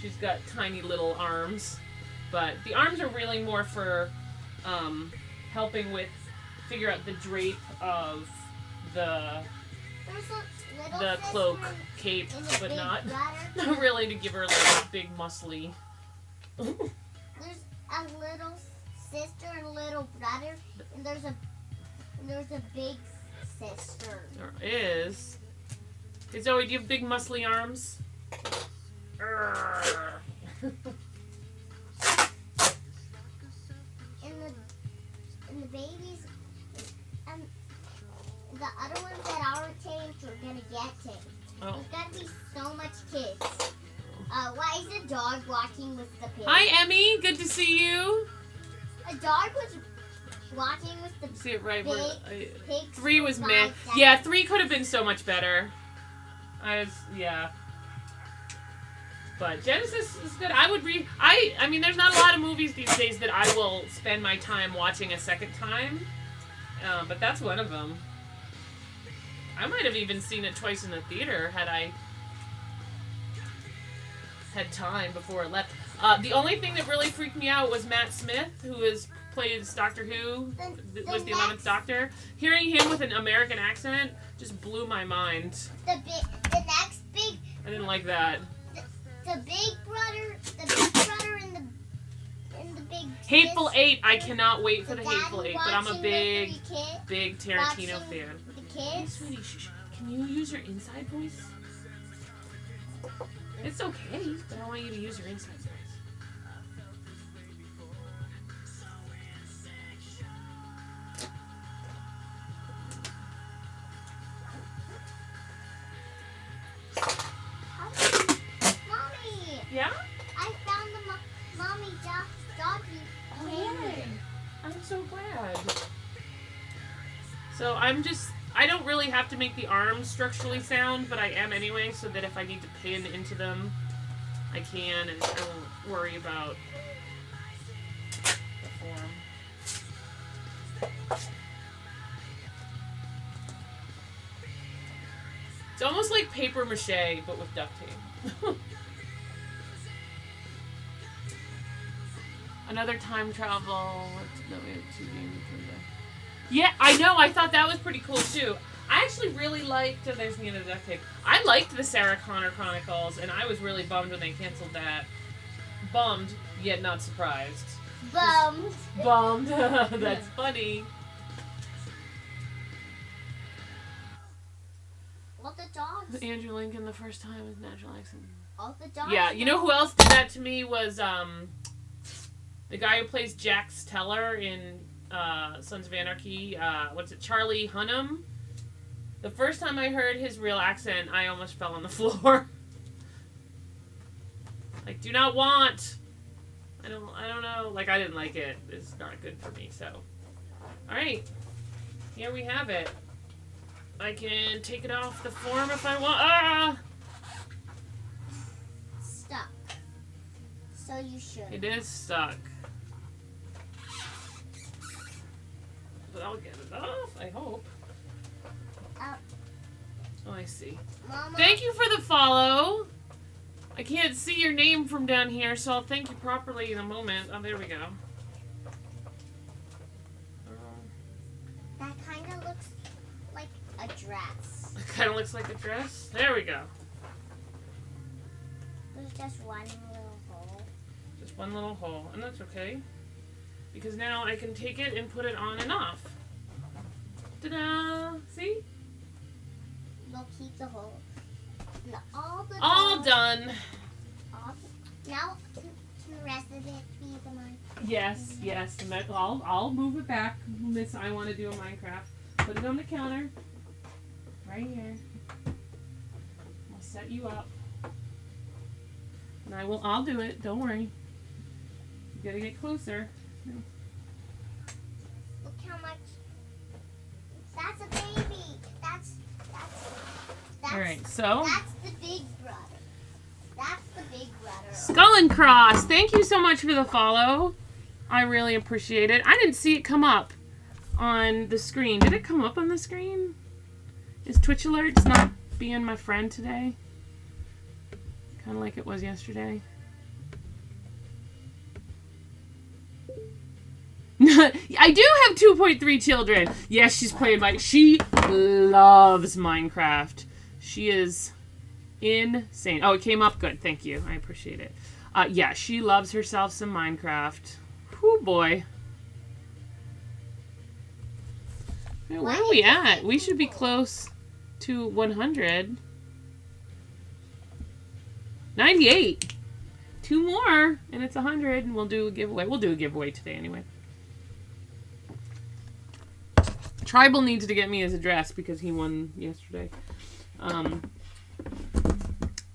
she's got tiny little arms. But the arms are really more for helping with figure out the drape of the There's a little the sister cloak, cape, and a but big not brother. really to give her like a big muscly. There's a little sister and a little brother, and there's a big sister. There is. Hey Zoe, do you have big muscly arms? And the babies, and the other ones that are tamed are gonna get tamed. Oh. There's gotta be so much kids. Why is the dog walking with the pig? Hi Emmy, good to see you. A dog was walking with the See it right where pigs. 3 was for meh. 5 seconds. Yeah, 3 could have been so much better. Yeah. But Genesis is good. I mean, there's not a lot of movies these days that I will spend my time watching a second time. But that's one of them. I might have even seen it twice in the theater had I had time before it left. The only thing that really freaked me out was Matt Smith, who plays Doctor Who, was the 11th Doctor. Hearing him with an American accent just blew my mind. The next big. I didn't like that. The big brother and the big. Hateful sister, Eight. I cannot wait for the daddy Hateful Eight, but I'm a watching the big 3 kids, Tarantino watching fan. The Hey, kids. sweetie, can you use your inside voice? It's okay, but I want you to use your inside voice. Mommy, Yeah? I found the mommy doggy. Oh, yay. I'm so glad. So I don't really have to make the arms structurally sound, but I am anyway, so that if I need to pin into them, I can, and I won't worry about the form. It's almost like paper mache, but with duct tape. Another time travel. No, we have 2 games. Yeah, I know. I thought that was pretty cool too. I actually really liked. There's the end of the duct tape. I liked the Sarah Connor Chronicles, and I was really bummed when they canceled that. Bummed, yet not surprised. Bummed. Bummed. That's funny. All the dogs. Andrew Lincoln the first time with natural accent. All the dogs. Yeah, you know who else did that to me was the guy who plays Jax Teller in Sons of Anarchy. Charlie Hunnam. The first time I heard his real accent, I almost fell on the floor. Like, do not want. I don't know. Like, I didn't like it. It's not good for me. So, all right, here we have it. I can take it off the form if I want. Ah! Stuck. So you should. It is stuck. But I'll get it off, I hope. Oh, I see. Mama. Thank you for the follow. I can't see your name from down here, so I'll thank you properly in a moment. Oh, there we go. That kind of looks like a dress. It kind of looks like a dress. There we go. There's just one little hole. Just one little hole, and that's okay. Because now I can take it and put it on and off. Ta-da! See? We'll keep the hole. No, All done. Now, can the rest of it be the mine? Yes. I'll move it back, Miss. I want to do a Minecraft. Put it on the counter. Right here. I'll set you up. And I'll do it. Don't worry. You gotta get closer. Look how much. That's a baby. That's Alright, so. That's the big brother. That's the big brother. Skull and Cross, thank you so much for the follow. I really appreciate it. I didn't see it come up on the screen. Did it come up on the screen? Is Twitch Alerts not being my friend today? Kind of like it was yesterday. I do have 2.3 children. Yes, she's playing she loves Minecraft. She is insane. Oh, it came up good. Thank you. I appreciate it. Yeah, she loves herself some Minecraft. Whoo boy. Where are we at? We should be close to 100. 98. 2 more, and it's 100, and we'll do a giveaway. We'll do a giveaway today anyway. Tribal needs to get me his address because he won yesterday.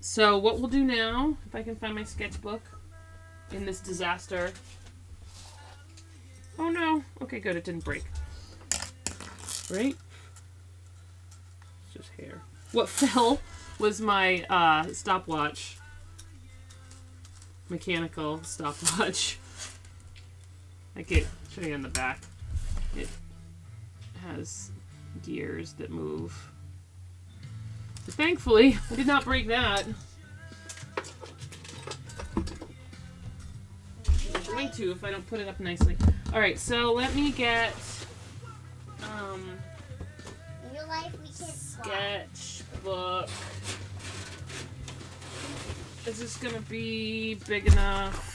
So what we'll do now, if I can find my sketchbook in this disaster. Oh no. Okay, good. It didn't break. Right? It's just hair. What fell was my stopwatch. Mechanical stopwatch. I can show you on the back. It has gears that move. But thankfully, I did not break that. I'm going to if I don't put it up nicely. Alright, so let me get In your life, we can fly. sketchbook. Is this gonna be big enough?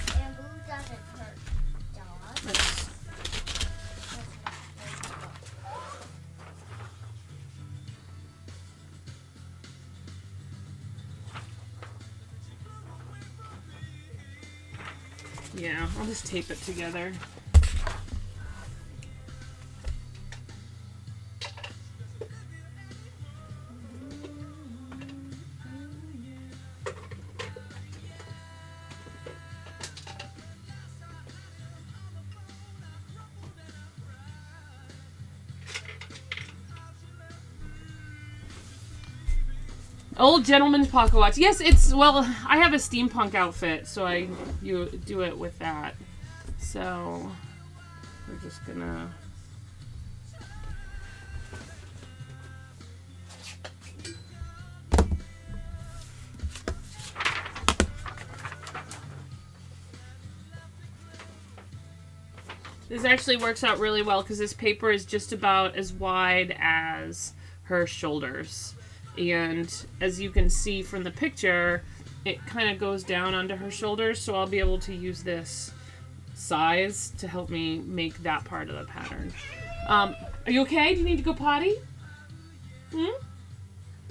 Bamboo doesn't hurt dogs. Yeah, I'll just tape it together. Old gentleman's pocket watch. Yes, well, I have a steampunk outfit, so you do it with that. So we're just gonna This actually works out really well because this paper is just about as wide as her shoulders. And as you can see from the picture, it kind of goes down onto her shoulders, so I'll be able to use this size to help me make that part of the pattern. Are you okay? Do you need to go potty?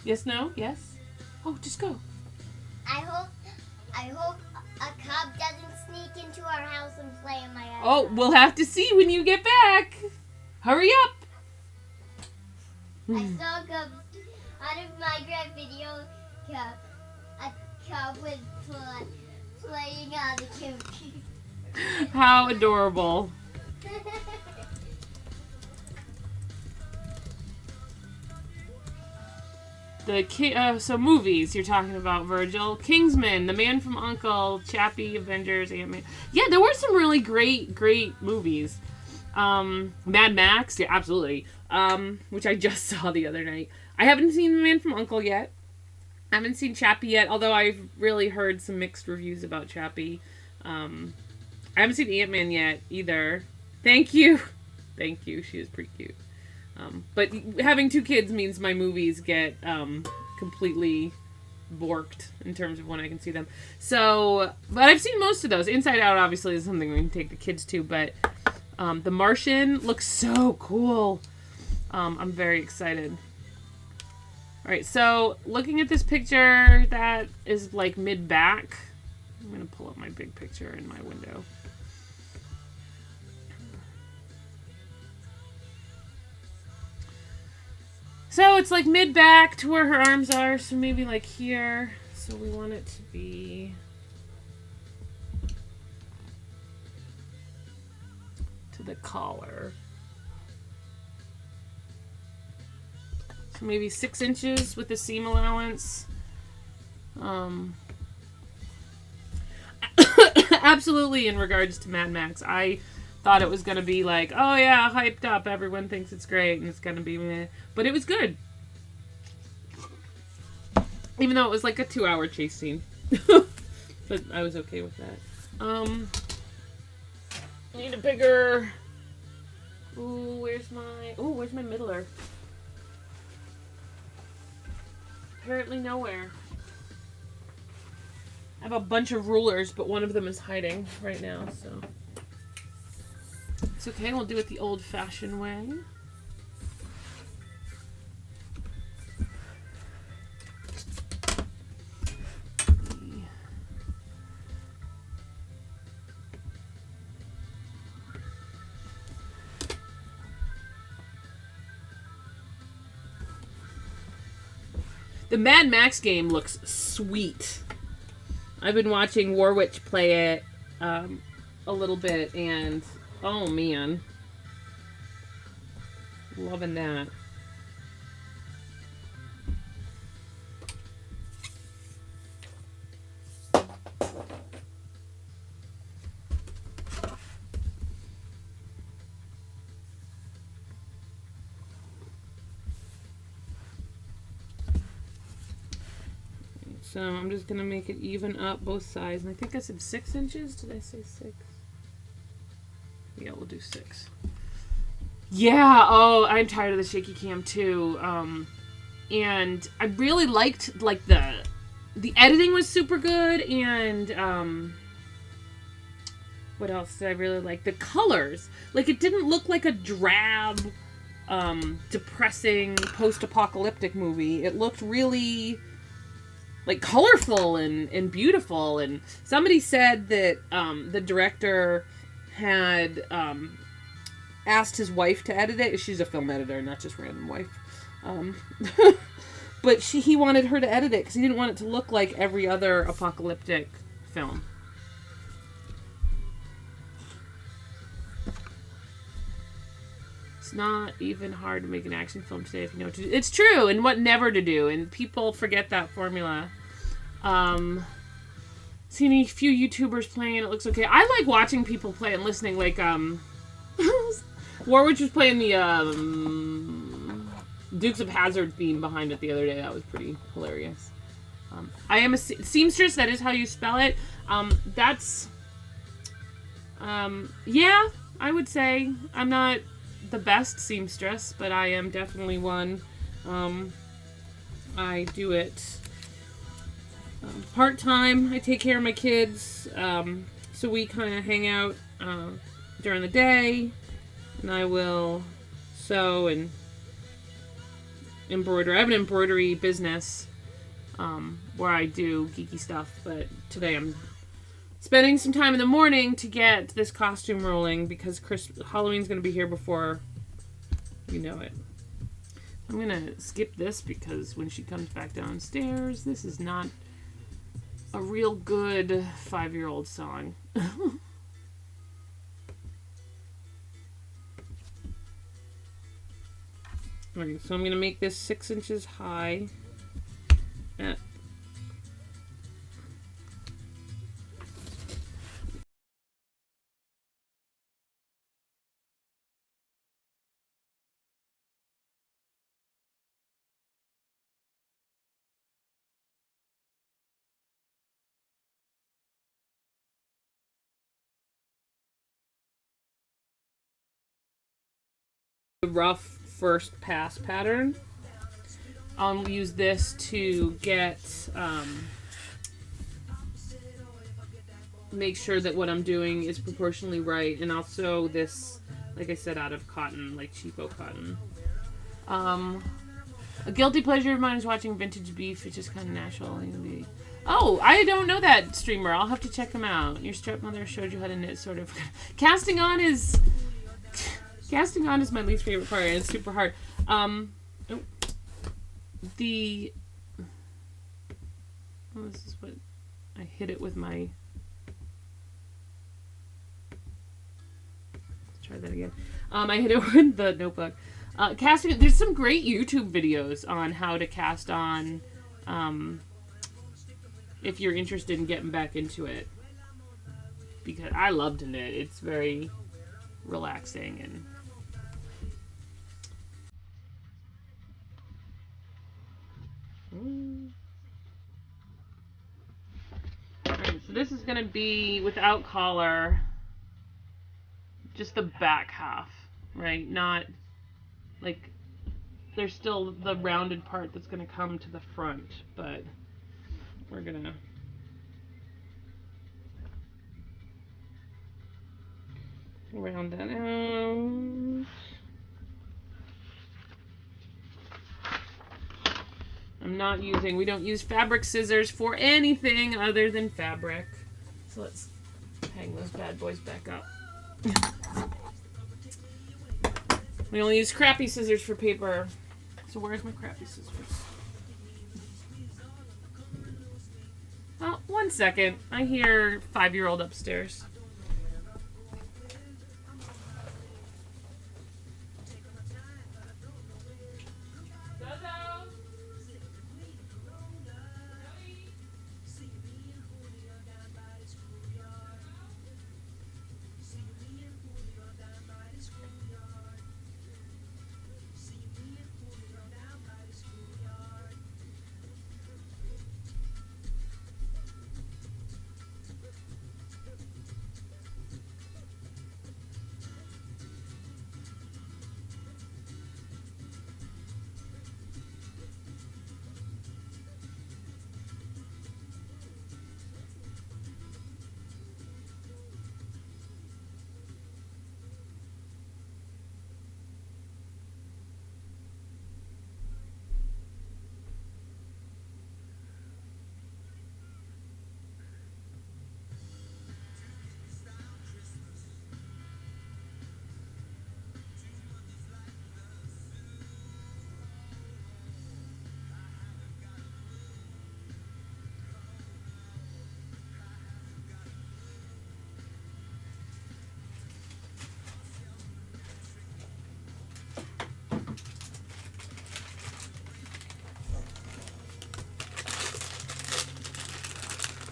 Yes, no, yes? Oh, just go. I hope a cub doesn't sneak into our house and play in my iPad. Oh, we'll have to see when you get back. Hurry up. I saw a cub out of Minecraft video. A cub was playing on the computer. How adorable. So movies you're talking about, Virgil. Kingsman, The Man from U.N.C.L.E., Chappie, Avengers, Ant-Man. Yeah, there were some really great movies. Mad Max, yeah, absolutely. Which I just saw the other night. I haven't seen The Man from U.N.C.L.E. yet. I haven't seen Chappie yet, although I've really heard some mixed reviews about Chappie. I haven't seen Ant-Man yet either. Thank you. Thank you. She is pretty cute. But having 2 kids means my movies get completely borked in terms of when I can see them. So, but I've seen most of those. Inside Out obviously is something we can take the kids to, but The Martian looks so cool. I'm very excited. Alright, so looking at this picture, that is like mid-back. I'm going to pull up my big picture in my window. So it's like mid-back to where her arms are, so maybe like here. So we want it to be to the collar. So maybe 6 inches with the seam allowance. Absolutely in regards to Mad Max, I thought it was going to be like, oh yeah, hyped up, everyone thinks it's great, and it's going to be meh. But it was good. Even though it was like a 2-hour chase scene. But I was okay with that. Need a bigger... Ooh, where's my middler? Apparently nowhere. I have a bunch of rulers, but one of them is hiding right now, so... It's okay, we'll do it the old-fashioned way. The Mad Max game looks sweet. I've been watching Warwitch play it a little bit, and oh man, loving that. So I'm just going to make it even up both sides. And I think I said 6 inches. Did I say 6? Yeah, we'll do 6. Yeah, oh, I'm tired of the shaky cam too. And I really liked, like, the editing was super good. And what else did I really like? The colors. Like, it didn't look like a drab, depressing, post-apocalyptic movie. It looked really... like colorful and beautiful. And somebody said that the director had asked his wife to edit it. She's a film editor, not just random wife. But he wanted her to edit it because he didn't want it to look like every other apocalyptic film. It's not even hard to make an action film today if you know what to do. It's true, and what never to do, and people forget that formula. Seen a few YouTubers playing, it looks okay. I like watching people play and listening, like, Warwitch was playing the, Dukes of Hazzard theme behind it the other day. That was pretty hilarious. I am a seamstress, that is how you spell it. Yeah, I would say I'm not the best seamstress, but I am definitely one. I do it part-time. I take care of my kids, so we kind of hang out during the day, and I will sew and embroider. I have an embroidery business where I do geeky stuff, but today I'm spending some time in the morning to get this costume rolling because Halloween's going to be here before you know it. I'm going to skip this because when she comes back downstairs, this is not a real good 5-year-old song. Alright, so I'm going to make this 6 inches high. Rough first pass pattern. I'll use this to get make sure that what I'm doing is proportionally right, and I'll sew this, like I said, out of cotton, like cheapo cotton. A guilty pleasure of mine is watching Vintage Beef. It's just kind of natural. Oh, I don't know that streamer. I'll have to check him out. Your stepmother showed you how to knit, sort of. Casting on is my least favorite part, and it's super hard. This is what I hit it with my. Let's try that again. I hit it with the notebook. Casting. There's some great YouTube videos on how to cast on. If you're interested in getting back into it, because I love to knit. It's very relaxing and. So this is going to be without collar, just the back half, right? Not like there's still the rounded part that's going to come to the front, but we're going to round that out. We don't use fabric scissors for anything other than fabric. So let's hang those bad boys back up. We only use crappy scissors for paper. So where's my crappy scissors? Oh, 1 second. I hear 5-year-old upstairs.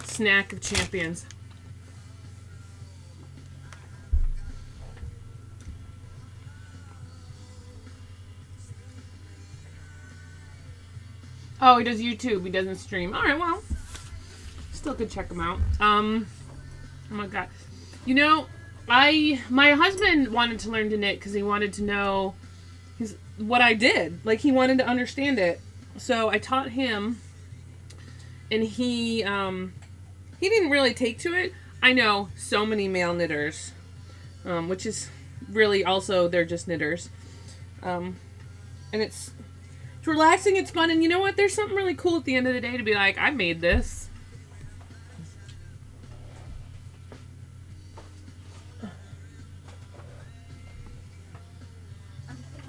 Snack of champions. Oh, he does YouTube. He doesn't stream. All right, well, still could check him out. Oh my god, you know, my husband wanted to learn to knit because he wanted to know what I did. Like, he wanted to understand it. So I taught him, and he didn't really take to it. I know so many male knitters, which is really also, they're just knitters. And it's relaxing, it's fun, and you know what? There's something really cool at the end of the day to be like, I made this. I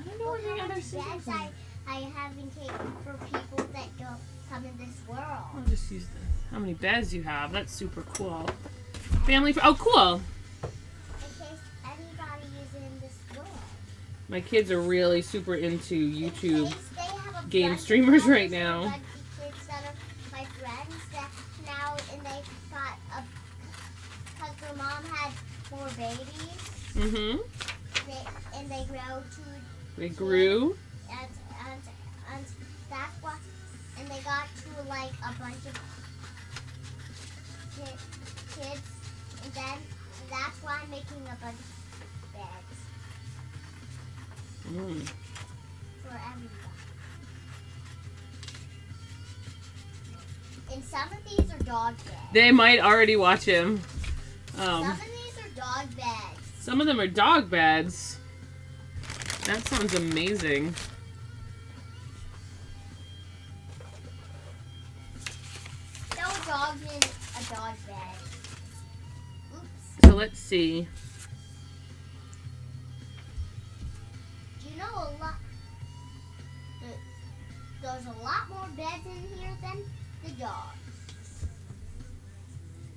don't know what the other scissors are. I haven't taken for people that don't come in this world. I'll just use this. How many beds you have? That's super cool. Family. Oh, cool. In case anybody is in this world. My kids are really super into YouTube They have a game bunch streamers of right friends, now. a bunch of kids that are my friends that now, and they got because their mom had 4 babies. Mm-hmm. And they grow to. They grew. And that's what. And they got to like a bunch of kids, and then that's why I'm making a bunch of beds for everybody. And some of these are dog beds. They might already watch him. Some of these are dog beds. Some of them are dog beds. That sounds amazing. No dogs in a dog bed. Oops. So let's see. Do you know a lot? There's a lot more beds in here than the dogs.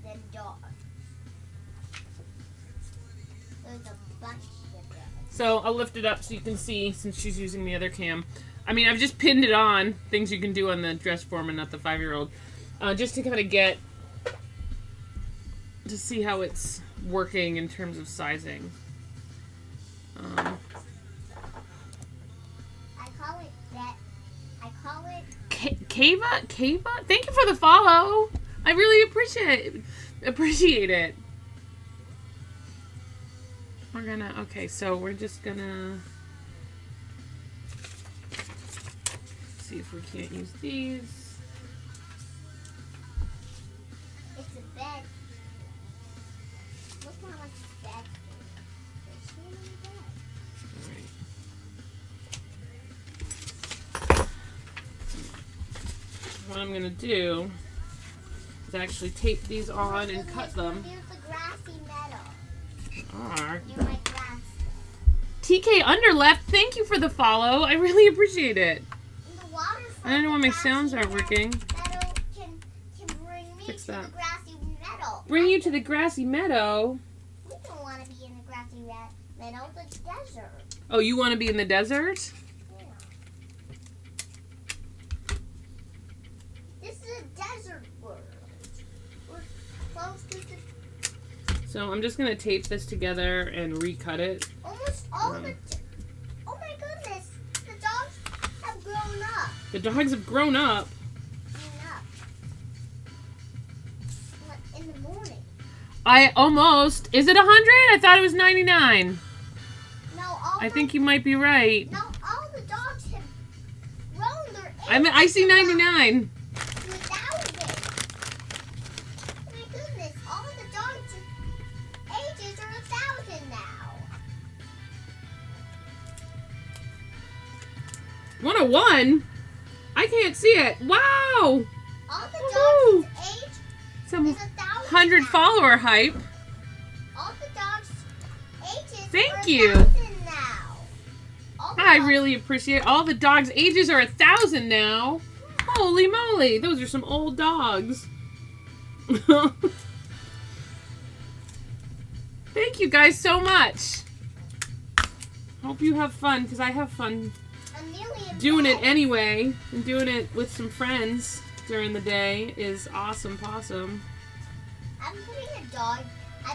There's a bunch of beds. So I'll lift it up so you can see, since she's using the other cam. I mean, I've just pinned it on. Things you can do on the dress form and not the 5-year-old. Just to kind of get to see how it's working in terms of sizing. I call it that. I call it. Kava? Thank you for the follow. I really appreciate it. appreciate it. We're gonna, okay, so we're just gonna see if we can't use these. It's a bed. Look how much bed. There's so many beds. What I'm gonna do is actually tape these on and cut them. Here's the grassy meadow. Are. Near my grass. TK Underleft, thank you for the follow. I really appreciate it. And the water I don't know why my sounds aren't working. Meadow can bring me Fix to that. the grassy meadow. Bring you to the grassy meadow. We don't want to be in the grassy meadow, the desert. Oh, you want to be in the desert? Yeah. This is a desert world. We're close to the So I'm just going to tape this together and recut it. almost all the. Oh my goodness! The dogs have grown up. The dogs have grown up. Like in the morning. I almost. Is it 100? I thought it was 99. No, all I think you might be right. No, all the dogs have grown their age. I see 99. To 1,000. My goodness, all the dogs' ages are 1,000 now. 101? I can't see it. Wow. All the Woohoo. dogs' age Some is 1,000 100 now. follower hype. All the dogs' ages Thank are you. 1,000 now. All the I dogs- really appreciate all the dogs' ages are 1,000 now. Holy moly, those are some old dogs. Thank you guys so much. Hope you have fun, because I have fun Amelia doing it Bell. anyway. And doing it with some friends during the day is awesome possum. I'm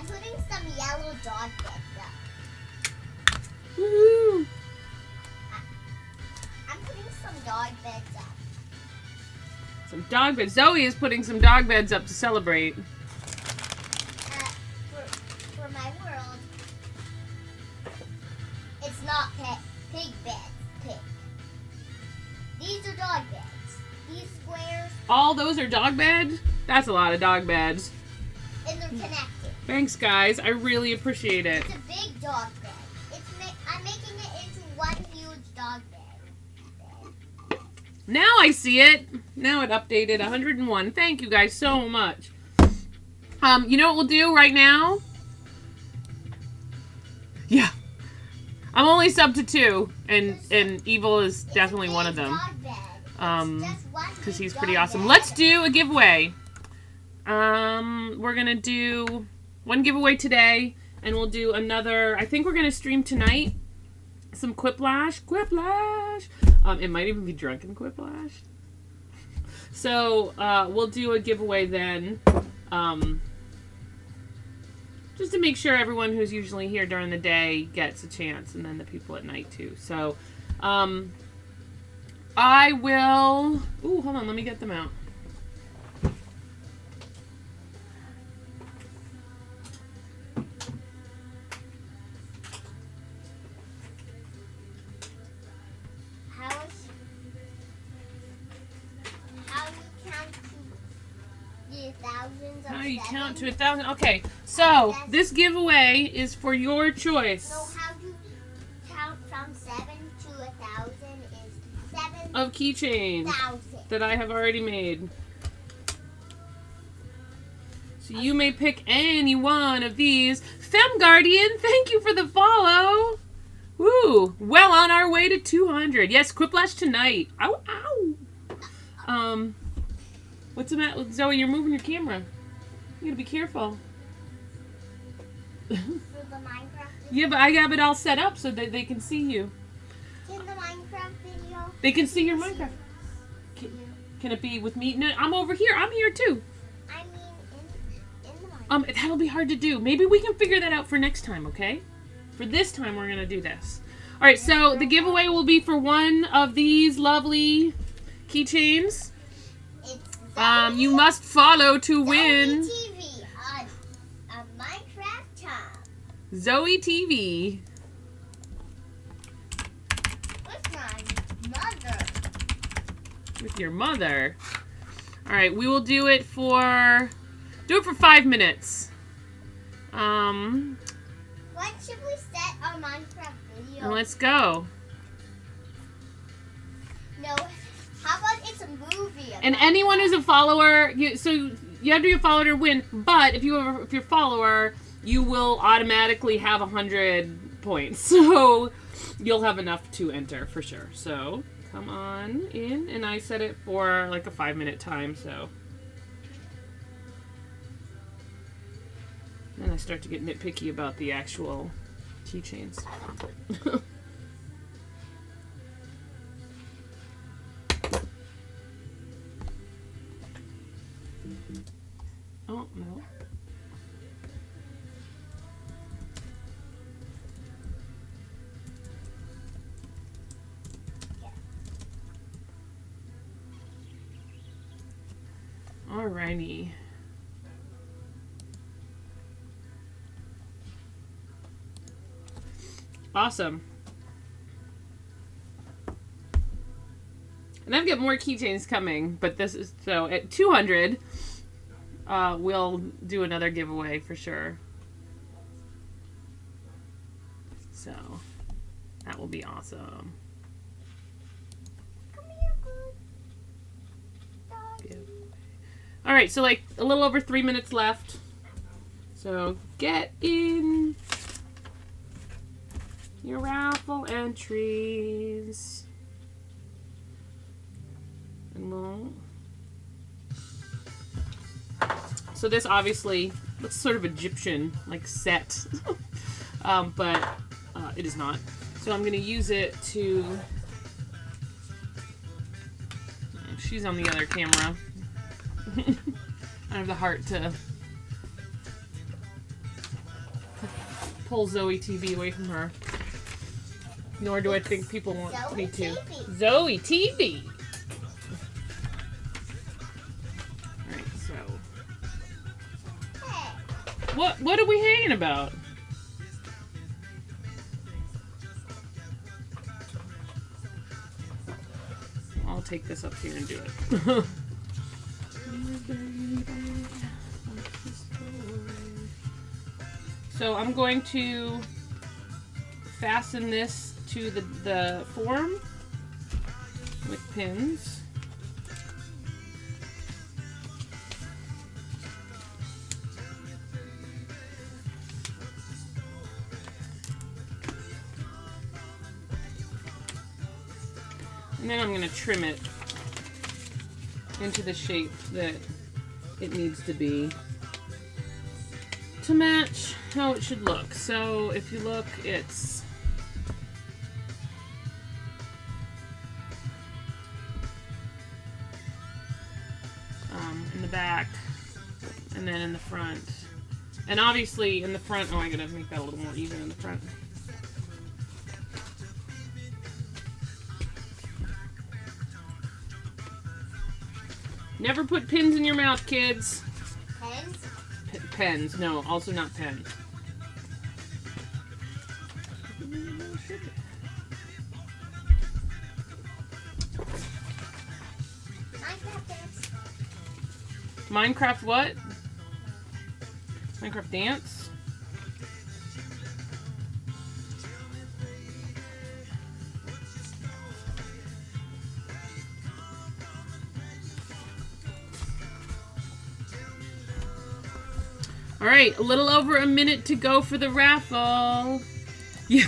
putting some yellow dog beds up. Woohoo! I'm putting some dog beds up. Some dog beds. Zoe is putting some dog beds up to celebrate. For my world, it's not pig beds. Pig. These are dog beds. These squares, All those are dog beds? That's a lot of dog beds. and they're connected. Thanks, guys. I really appreciate it. It's a big dog bed. I'm making it into one huge dog bed. Now I see it. Now it updated 101. Thank you guys so much. You know what we'll do right now? Yeah. I'm only sub to 2, and Evil is It's definitely a one of big them. dog bed. It's just one Because big he's pretty dog awesome. bed. Let's do a giveaway. We're gonna do one giveaway today, and we'll do another. I think we're gonna stream tonight. Some Quiplash. It might even be Drunken Quiplash. So we'll do a giveaway then, just to make sure everyone who's usually here during the day gets a chance, and then the people at night too. So I will. Ooh, hold on. Let me get them out. How do you count to 1,000? Okay, so this giveaway is for your choice So how do you count from 7 to 1,000 is 7,000. of keychains that I have already made. So you may pick any one of these. Fem Guardian, thank you for the follow. Woo! Well on our way to 200. Yes, Quiplash tonight. Ow, ow. What's the matter? Zoe, you're moving your camera. You gotta be careful. For the Minecraft video. Yeah, but I have it all set up so that they can see you. In the Minecraft video. They can see your Minecraft. Can it be with me? No, I'm over here. I'm here too. I mean, in the Minecraft. That'll be hard to do. Maybe we can figure that out for next time, okay? For this time, we're gonna do this. All right. So the giveaway will be for one of these lovely keychains. It's You must follow to win. TV. Zoe TV. With my mother. With your mother. All right, we will do it for 5 minutes. What should we set our Minecraft video? Let's go. No, how about it's a movie? And anyone who's a follower, you have to be a follower to win. But if you're a follower, you will automatically have 100 points. So you'll have enough to enter for sure. So come on in, and I set it for like a 5-minute time. So then I start to get nitpicky about the actual keychains. Oh, no. Alrighty. Awesome. And I've got more keychains coming, but this is so at 200. We'll do another giveaway for sure. So that will be awesome. Come here, good doggy. All right, so like a little over 3 minutes left. So get in your raffle entries. And we'll... So this obviously looks sort of Egyptian, like set, but it is not. So I'm going to use it to... She's on the other camera. I don't have the heart to pull Zoe TV away from her. Nor do I think people want me to. Zoe TV! Alright, so... What are we hanging about? I'll take this up here and do it. So I'm going to fasten this to the form with pins. And then I'm going to trim it into the shape that it needs to be to match how it should look. So if you look, it's in the back and then in the front. And obviously in the front, oh, I gotta make that a little more even in the front. Never put pins in your mouth, kids. Pens? Pens. No, also not pen. Minecraft dance. Minecraft what? Minecraft dance? All right, a little over a minute to go for the raffle. Yeah.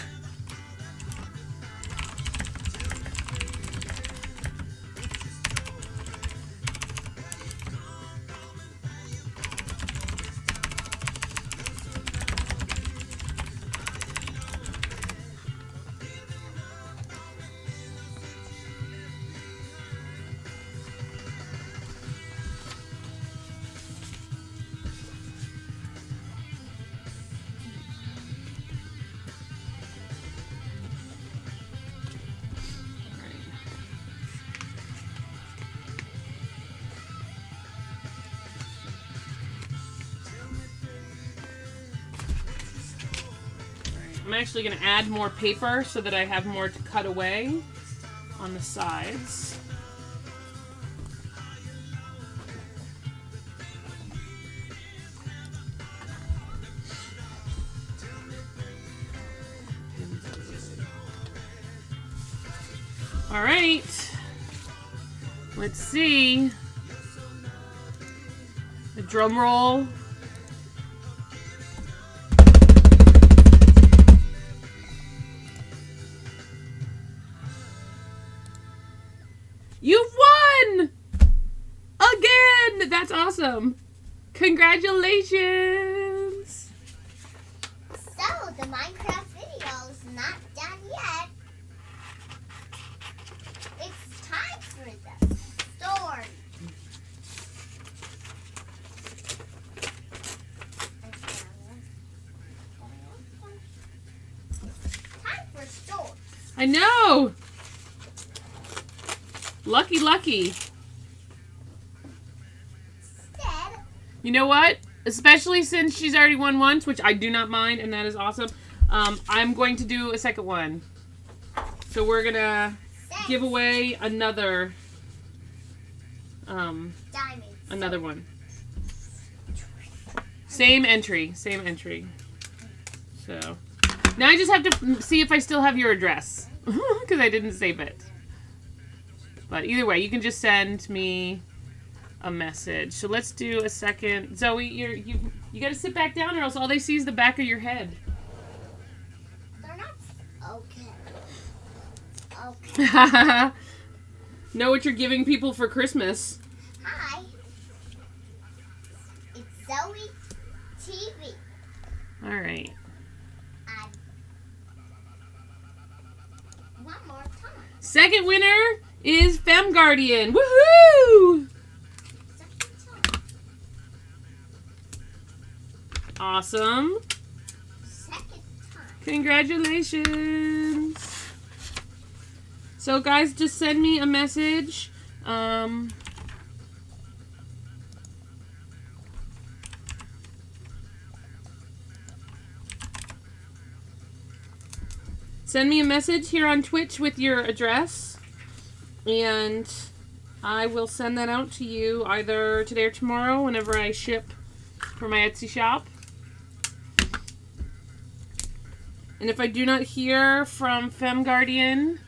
I'm actually going to add more paper so that I have more to cut away on the sides. All right. Let's see. The drum roll. You won! Again! That's awesome. Congratulations. So, the Minecraft video is not done yet. It's time for the story. Time for story. I know. Lucky, lucky. Instead, You know what? Especially since she's already won once, which I do not mind, and that is awesome. I'm going to do a second one. So we're gonna give away another diamonds. another one. Same entry. So now I just have to see if I still have your address because I didn't save it. But either way, you can just send me a message. So let's do a second. Zoe, you got to sit back down, or else all they see is the back of your head. They're not okay. Know what you're giving people for Christmas? Hi. It's Zoe TV. All right. One more time. Second winner is Fem Guardian. Woohoo! Second time. Awesome. Second time. Congratulations. So guys, just send me a message. Send me a message here on Twitch with your address, and I will send that out to you either today or tomorrow whenever I ship for my Etsy shop. And if I do not hear from Fem Guardian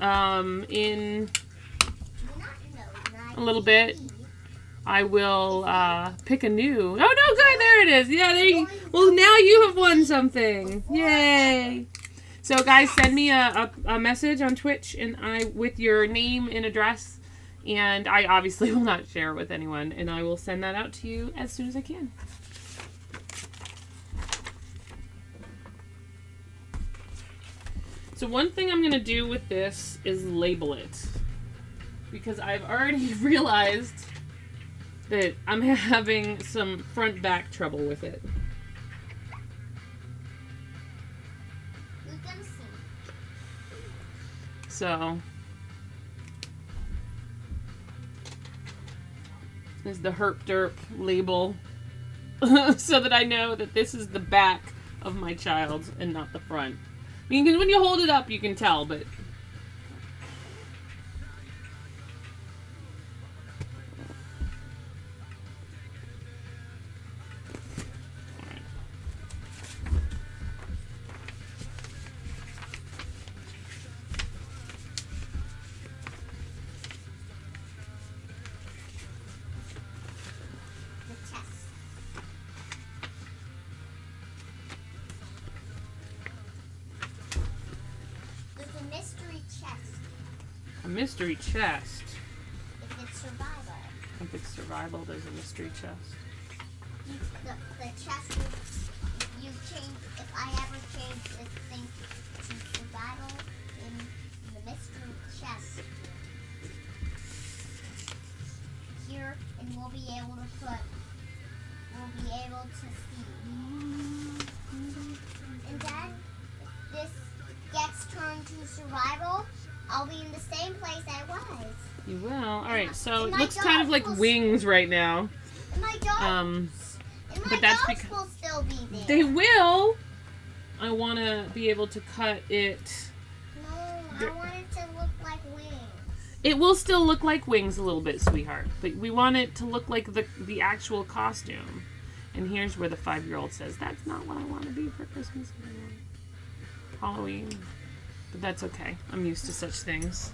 in a little bit, I will pick a new. Oh no, good, there it is. Yeah, there you. Well, now you have won something. Yay! So guys, send me a message on Twitch and with your name and address, and I obviously will not share it with anyone, and I will send that out to you as soon as I can. So one thing I'm going to do with this is label it, because I've already realized that I'm having some front-back trouble with it. Who's gonna see? So, this is the Herp Derp label, so that I know that this is the back of my child and not the front. I mean, 'cause when you hold it up, you can tell, but... The chest. There's a mystery chest. A mystery chest. If it's survival. If it's survival, there's a mystery chest. The chest is, you change, if I ever change this thing to survival in the mystery chest here, and we'll be able to see. And then if this gets turned to survival, I'll be in the same place I was. You will. Alright, so it my looks kind of dog like will wings right now. And my dogs, Um, and my but that's dogs because- will still be there. They will! I want to be able to cut it. No, I want it to look like wings. It will still look like wings a little bit, sweetheart. But we want it to look like the actual costume. And here's where the 5-year-old says, that's not what I want to be for Christmas. Halloween. But that's okay. I'm used to such things.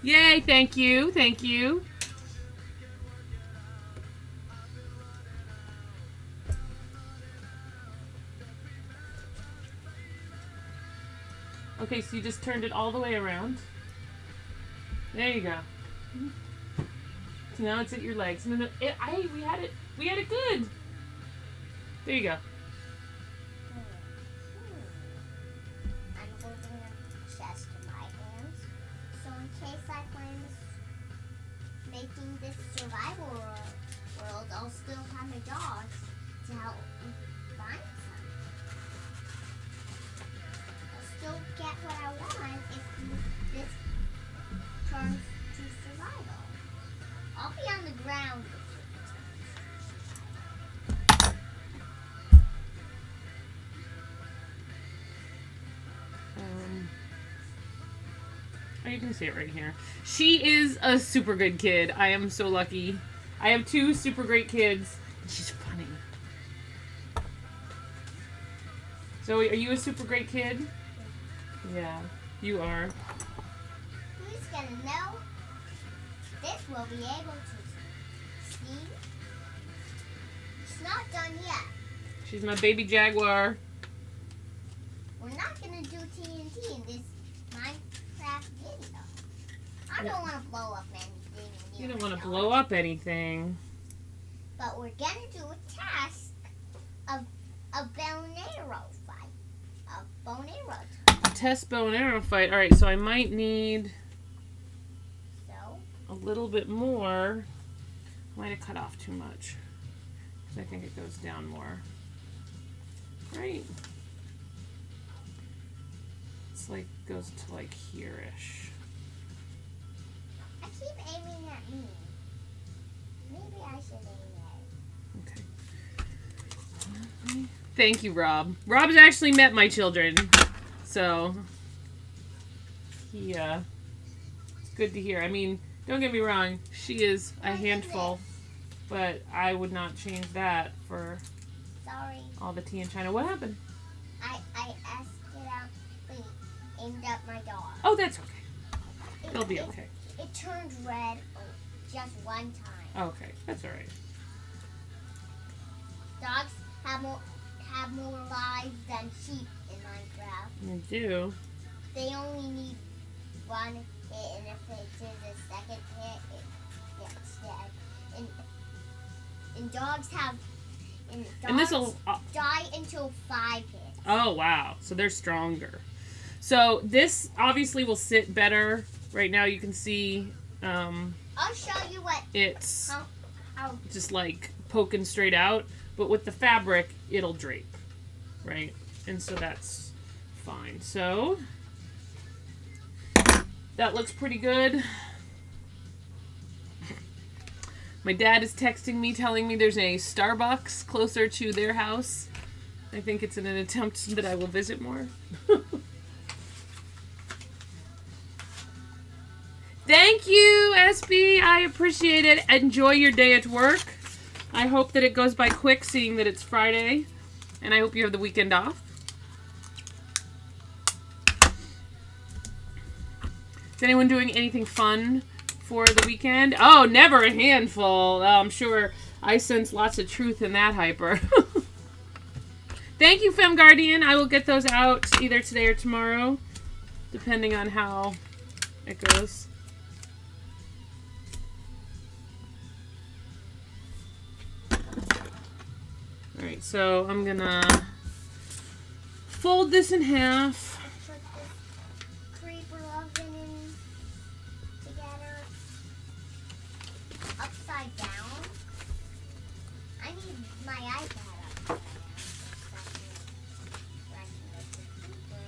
Yay, thank you, thank you. Okay, so you just turned it all the way around. There you go. So now it's at your legs. No, we had it good. There you go. I'm holding a chest in my hands, so in case I find making this survival world, I'll still have my dogs to help me find some. I'll still get what I want if this turns to survival. I'll be on the ground if Oh, you can see it right here. She is a super good kid. I am so lucky. I have 2 super great kids, and she's funny. Zoe, are you a super great kid? Yeah, you are. Who's gonna know? This will be able to see. It's not done yet. She's my baby jaguar. We're not gonna do TNT in this Minecraft video. I don't want to blow up anything. You don't want to blow up anything. But we're gonna do a task of a bow and arrow fight. A bow and arrow time. Test bow and arrow fight. All right, so I might need So a little bit more. I might have cut off too much, because I think it goes down more. Right. It's like goes to like here-ish. I keep aiming at me. Maybe I should aim at it. Okay. Thank you, Rob. Rob's actually met my children, so it's good to hear. I mean, don't get me wrong, she is a handful, but I would not change that for Sorry. all the tea in China. What happened? I asked it out, but aimed at my dog. Oh, that's okay. They'll be okay. It turned red just one time. Okay, that's all right. Dogs have more lives than sheep in Minecraft. You do. They only need one hit, and if it is a second hit, it gets dead. And dogs have. And this'll die until 5 hits. Oh, wow. So they're stronger. So this obviously will sit better. Right now you can see I'll show you what it's how just like poking straight out. But with the fabric, it'll drape. Right? And so that's fine. So that looks pretty good. My dad is texting me, telling me there's a Starbucks closer to their house. I think it's in an attempt that I will visit more. Thank you, SB. I appreciate it. Enjoy your day at work. I hope that it goes by quick, seeing that it's Friday. And I hope you have the weekend off. Is anyone doing anything fun for the weekend? Oh, never a handful. I'm sure I sense lots of truth in that, Hyper. Thank you, Femme Guardian. I will get those out either today or tomorrow, depending on how it goes. Alright, so I'm gonna fold this in half. put this creeper oven in together upside down. I need my iPad upside down. So I can make the creeper.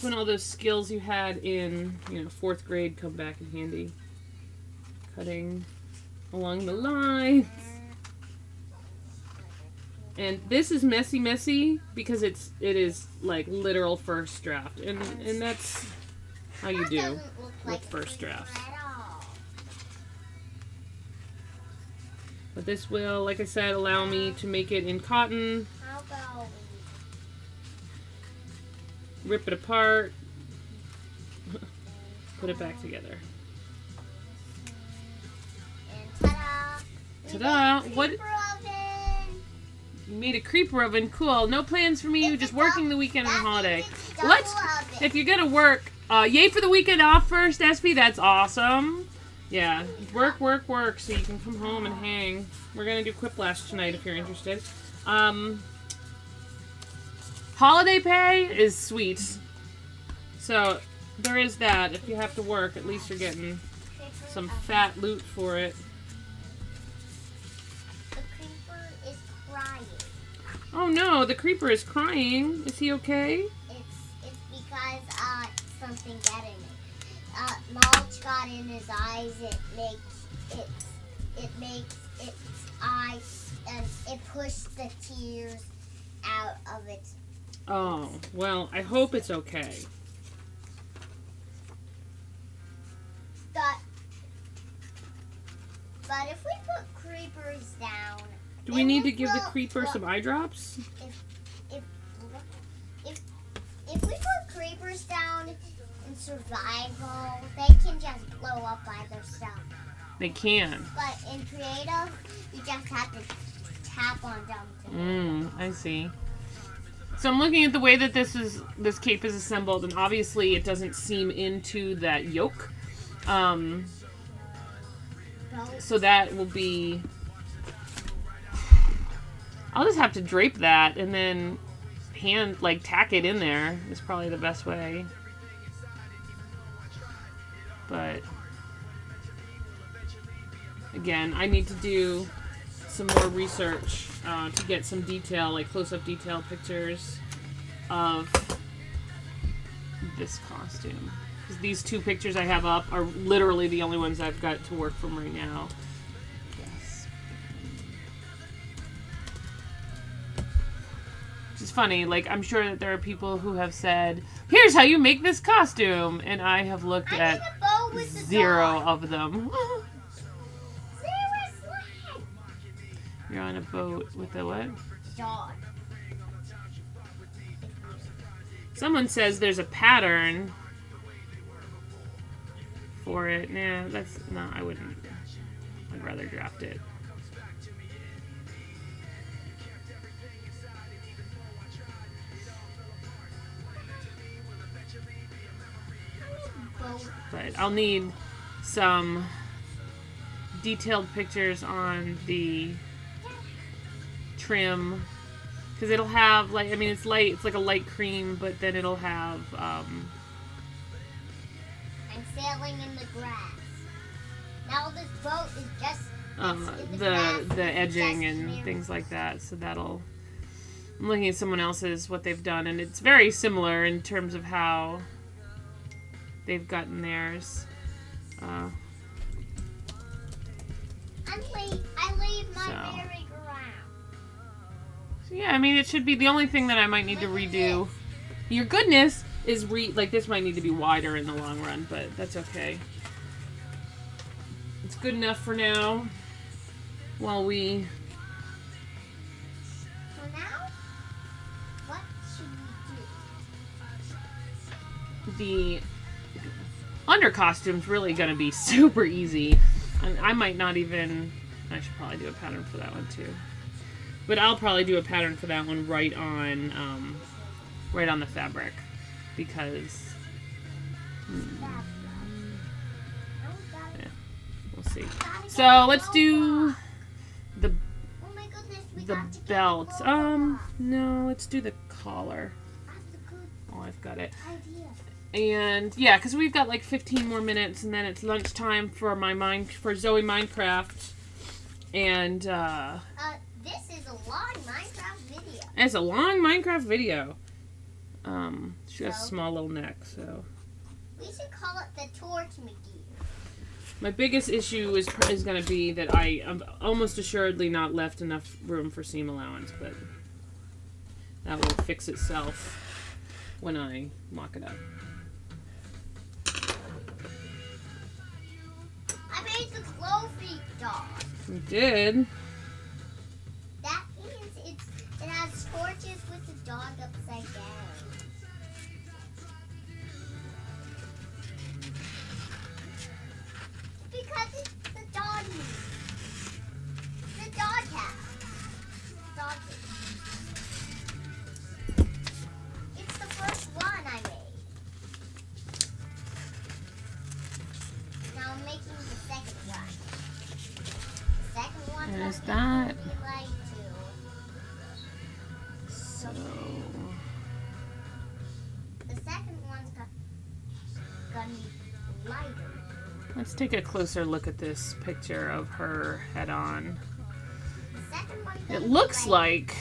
when all those skills you had in, 4th grade come back in handy. Cutting along the lines. And this is messy because it is like literal first draft, and that's how you do with first drafts. But this will, like I said, allow me to make it in cotton. How about Rip it apart. Put it back together. and ta-da! Ta-da! What? You made a creeper oven. Cool. No plans for me. Just working the weekend and the holiday. If you're gonna work, yay for the weekend off first, SP. That's awesome. Yeah, work, so you can come home and hang. We're gonna do Quiplash tonight if you're interested. Holiday pay is sweet. So there is that. If you have to work, at least you're getting some fat loot for it. The creeper is crying. Oh no, the creeper is crying. Is he okay? It's because something got in it. Mulch got in his eyes. It makes its eyes, and it pushed the tears out of its. Oh, well, I hope it's okay. But if we put creepers down, Do we need to give the creeper some eye drops? If we put creepers down in survival, they can just blow up by themselves. They can. But in creative, you just have to tap on them. I see. So I'm looking at the way that this cape is assembled, and obviously it doesn't seam into that yoke. So that will be... I'll just have to drape that and then tack it in there is probably the best way. But again, I need to do some more research to get some detail, like close-up detail pictures of this costume. Because these 2 pictures I have up are literally the only ones I've got to work from right now. Yes. Which is funny, like, I'm sure that there are people who have said, here's how you make this costume! And I have looked at 0 of them. You're on a boat with a what? Dog. Someone says there's a pattern for it. Nah, that's no, I wouldn't. I'd rather draft it. But I'll need some detailed pictures on the trim, because it'll have, like, I mean, it's light, it's like a light cream, but then it'll have I'm sailing in the grass. Now this boat is just the edging and things like that. So that'll, I'm looking at someone else's, what they've done, and it's very similar in terms of how they've gotten theirs. I leave my merry-go-round. So yeah, I mean, it should be the only thing that I might need to redo. Your goodness is like, this might need to be wider in the long run, but that's okay. It's good enough for now. While we... So now, what should we do? The under costume's really going to be super easy. And I might not even... I should probably do a pattern for that one too. But I'll probably do a pattern for that one right on the fabric, because yeah, we'll see. So let's do the belt. No, let's do the collar. Oh, I've got it. And yeah, because we've got like 15 more minutes, and then it's lunchtime for Zoe Minecraft. And this is a long Minecraft video. It's a long Minecraft video. She has a So- small little neck, so. We should call it the Torch McGee. My biggest issue is going to be that I am almost assuredly not left enough room for seam allowance, but that will fix itself when I mock it up. I made the glow feet dog. You did? That means it has torches with the dog upside down. Because it's the dog meat. The dog hat. Dog meat. It's the first one I made. Now I'm making the second one. The second one There's will that. be like two. So, The second one's gonna be lighter. let's take a closer look at this picture of her head on. The second one's It gonna be looks lighter. like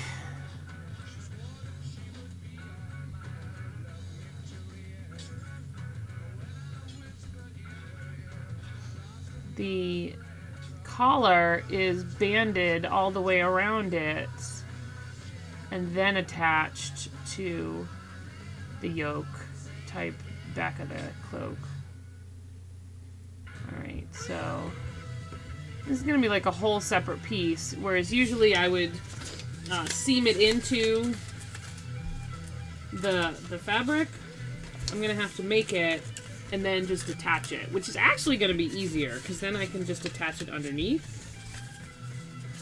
the collar is banded all the way around it and then attached to the yoke type back of the cloak. Alright, so this is going to be like a whole separate piece, whereas usually I would seam it into the fabric. I'm going to have to make it and then just attach it, which is actually going to be easier because then I can just attach it underneath.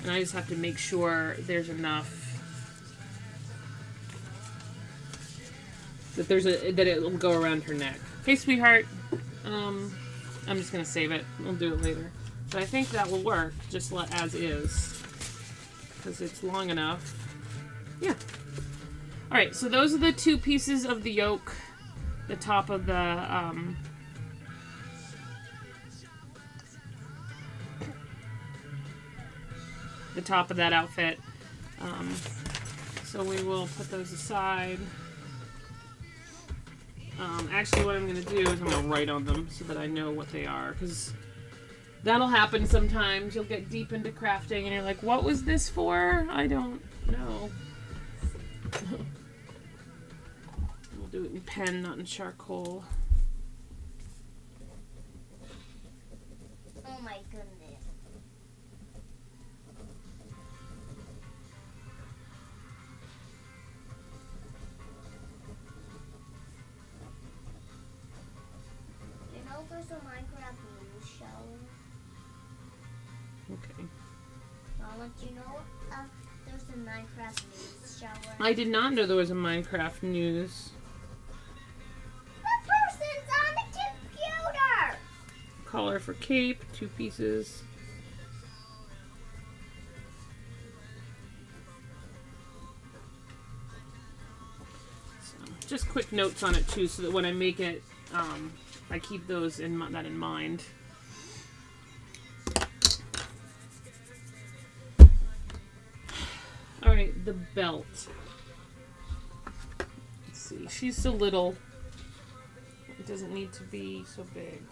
And I just have to make sure there's enough that that it will go around her neck. Okay, sweetheart. I'm just gonna save it. We'll do it later. But I think that will work just as is because it's long enough. Yeah. All right. So those are the two pieces of the yoke. The top of the top of that outfit. So we will put those aside. Actually, what I'm going to do is I'm going to write on them so that I know what they are, because that'll happen sometimes. You'll get deep into crafting and you're like, what was this for? I don't know. We'll do it in pen, not in charcoal. Oh my goodness. You know there's a Minecraft news show? Okay. Mama, do you know there's a Minecraft news show? I did not know there was a Minecraft news. The person's on the computer! Collar for cape, 2 pieces. So, just quick notes on it too, so that when I make it, I keep those in mind. All right, the belt. Let's see, she's so little. It doesn't need to be so big.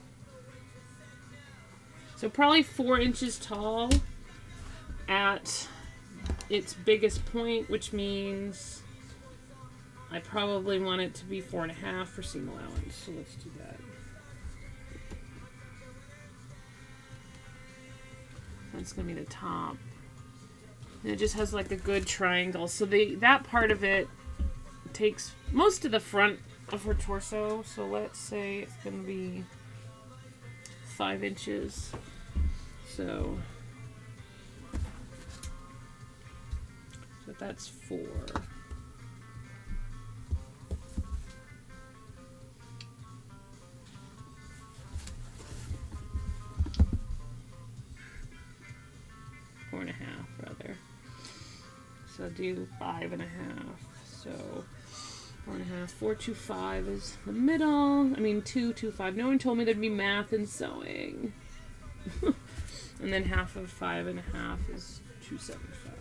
So probably 4 inches tall at its biggest point, which means I probably want it to be 4.5 for seam allowance. So let's do that. That's gonna be the top. And it just has like a good triangle. So that part of it takes most of the front of her torso. So let's say it's gonna be 5 inches. So that's 4. Four and a half, rather. So do 5.5. So 4.5. 425 is the middle. I mean 225. No one told me there'd be math in sewing. And then half of 5.5 is 275.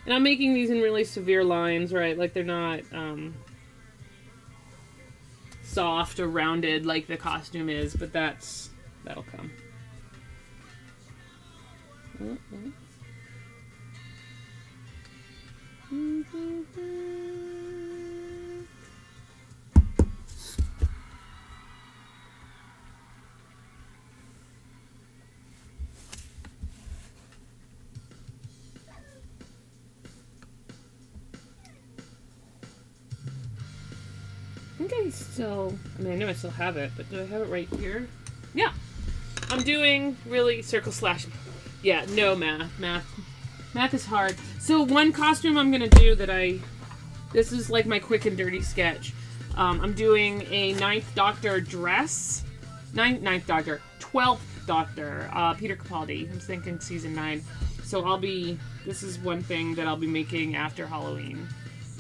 And I'm making these in really severe lines, right? Like they're not soft or rounded like the costume is, but that'll come. I know I still have it, but do I have it right here? Yeah. I'm doing really circle slash. Yeah, no math. Math is hard. So one costume I'm going to do this is like my quick and dirty sketch. I'm doing a 9th Doctor dress. 9th Doctor. 12th Doctor. Peter Capaldi. I'm thinking season 9. So this is one thing that I'll be making after Halloween.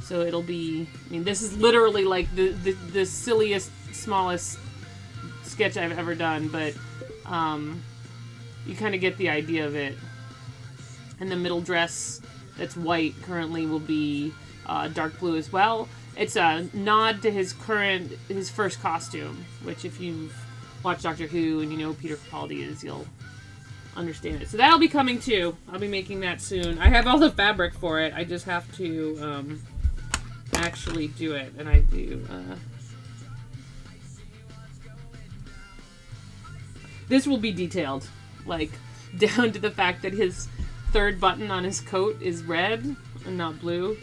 So it'll be, this is literally like the silliest, smallest sketch I've ever done, but you kind of get the idea of it. And the middle dress that's white currently will be dark blue as well. It's a nod to his first costume, which if you've watched Doctor Who and you know who Peter Capaldi is, you'll understand it. So that'll be coming too. I'll be making that soon. I have all the fabric for it. I just have to actually do it, and I do. This will be detailed, like down to the fact that his third button on his coat is red and not blue.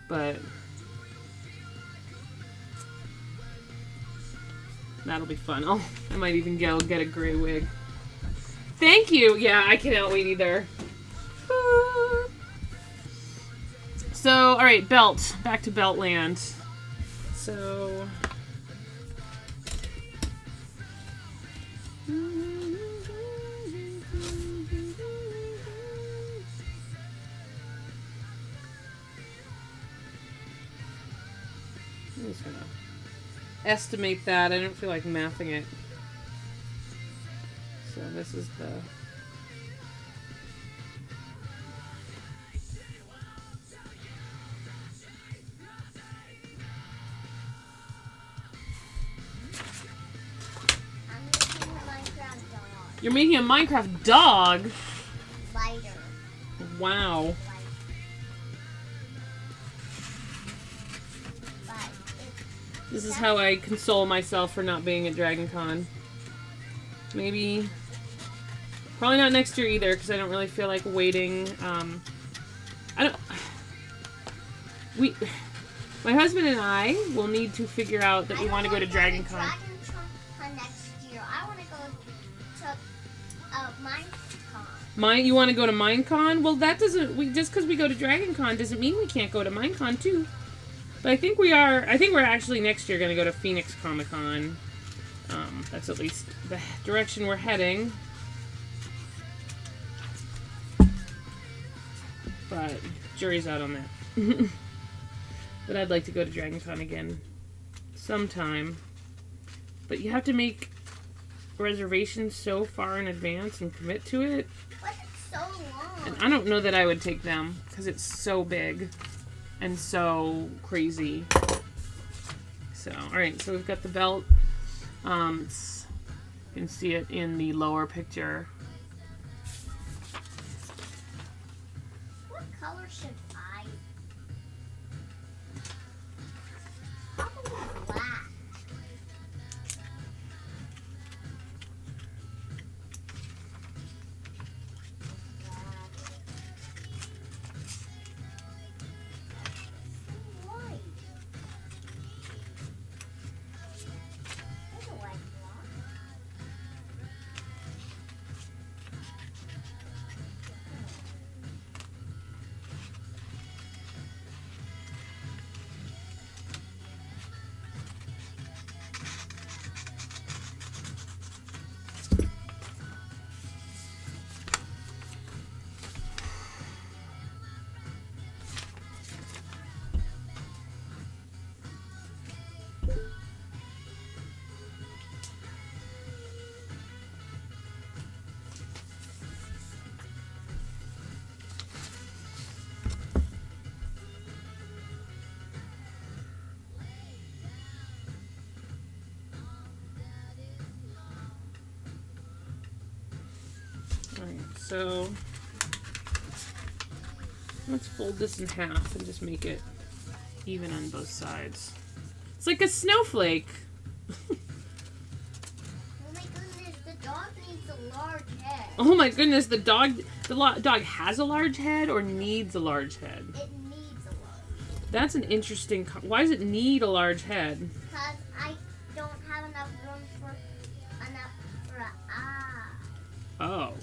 But that'll be fun. I might even go get a gray wig. Thank you. Yeah, I cannot wait either. So, alright, belt. Back to belt land. So... I'm just gonna estimate that. I don't feel like mathing it. So this is the... You're making a Minecraft dog? Lighter. Wow. This is how I console myself for not being at Dragon Con. Maybe... Probably not next year either, because I don't really feel like waiting. My husband and I will need to figure out that we want to go to Dragon Con. Next year. I want to go to Minecon. You want to go to Minecon? Well, that doesn't... just because we go to Dragon Con doesn't mean we can't go to Minecon too. But I think we're actually next year going to go to Phoenix Comic Con. That's at least the direction we're heading. But jury's out on that. But I'd like to go to Dragon Con again sometime. But you have to make reservations so far in advance and commit to it. What's so long? And I don't know that I would take them because it's so big and so crazy. So, alright, so we've got the belt. You can see it in the lower picture. What color should I? Probably black. White. There's a white block. So let's fold this in half and just make it even on both sides. It's like a snowflake. Oh my goodness, the dog needs a large head. Oh my goodness, the dog has a large head or needs a large head? It needs a large. That's an interesting. Why does it need a large head? Because I don't have enough room for an eye. Oh.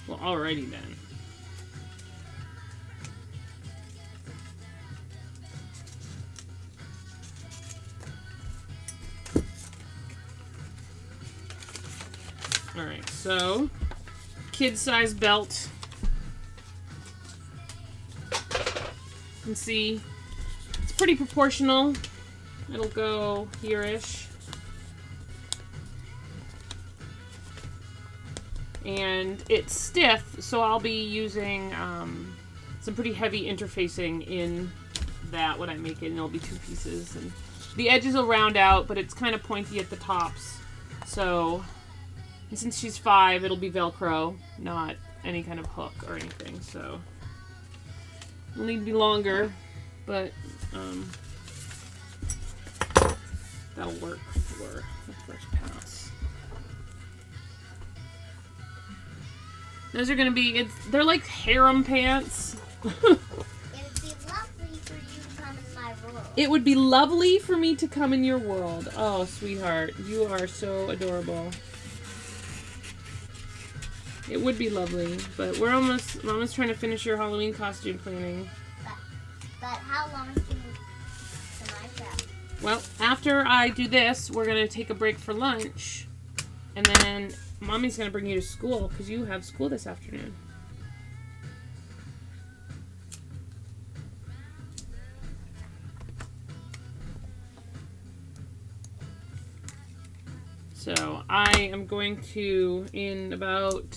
Well, alrighty then. Alright, so kid-size belt. You can see it's pretty proportional. It'll go here-ish. And it's stiff, so I'll be using some pretty heavy interfacing in that when I make it, and it'll be 2 pieces. And the edges will round out, but it's kind of pointy at the tops. So, and since she's 5, it'll be Velcro, not any kind of hook or anything. So, it'll need to be longer, but that'll work for the first pass. Those are gonna be, they're like harem pants. It would be lovely for you to come in my world. It would be lovely for me to come in your world. Oh, sweetheart, you are so adorable. It would be lovely, but we're almost trying to finish your Halloween costume planning. But how long can I travel? Well, after I do this, we're gonna take a break for lunch, and then Mommy's gonna bring you to school because you have school this afternoon. So I am going to, in about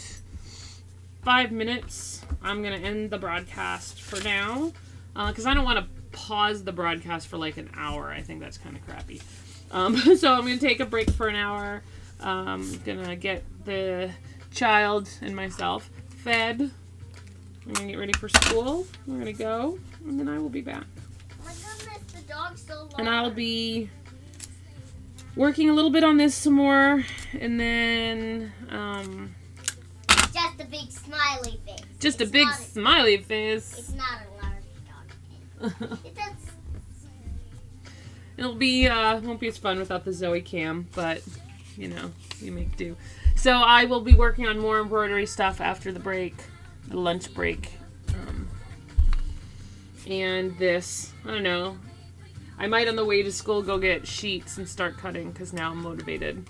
5 minutes, I'm going to end the broadcast for now. Because I don't want to pause the broadcast for like an hour. I think that's kind of crappy. So I'm going to take a break for an hour. I'm going to get the child and myself fed. I'm going to get ready for school. We're going to go. And then I will be back. Oh my goodness, the dog's so large. And I'll be working a little bit on this some more, and then just a big smiley face. Just a big smiley face. It's not a large dog. It'll be won't be as fun without the Zoe cam, but you know, you make do. So I will be working on more embroidery stuff after the break, the lunch break, and this. I don't know. I might on the way to school go get sheets and start cutting because now I'm motivated.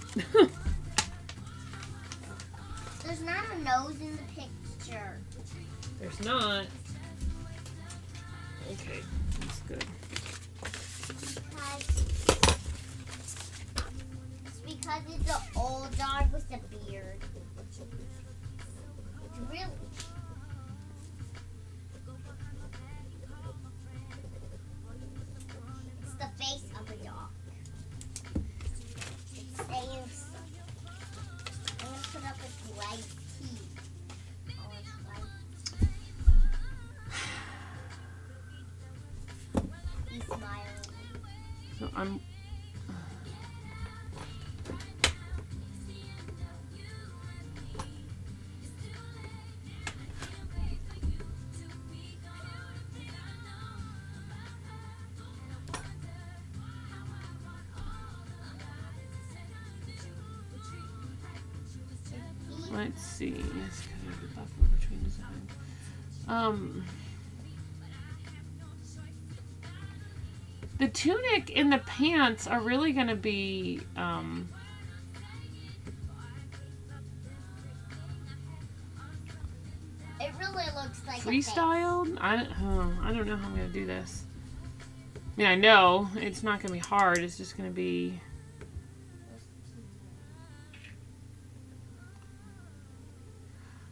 There's not a nose in the picture. There's not. Okay, that's good. Because it's an old dog with a beard. It's really... It's the face of a dog. It's saying so. I'm going to put up its white teeth. Oh, it's white. He's smiling. So I'm... Let's see. Yes, kind of the buffer between designs. The tunic and the pants are really going to be It really looks like freestyled. I don't know how I'm going to do this. I mean, I know it's not going to be hard. It's just going to be.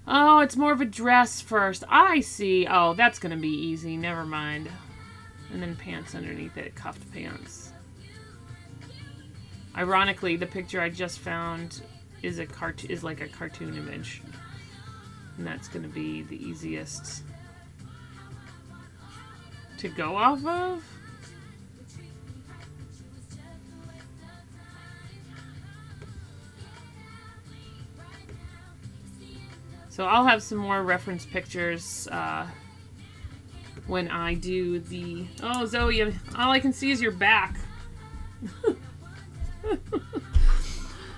Oh, it's more of a dress first. I see. Oh, that's going to be easy. Never mind. And then pants underneath it. Cuffed pants. Ironically, the picture I just found is like a cartoon image. And that's going to be the easiest to go off of. So I'll have some more reference pictures when I do the... Oh, Zoe, all I can see is your back.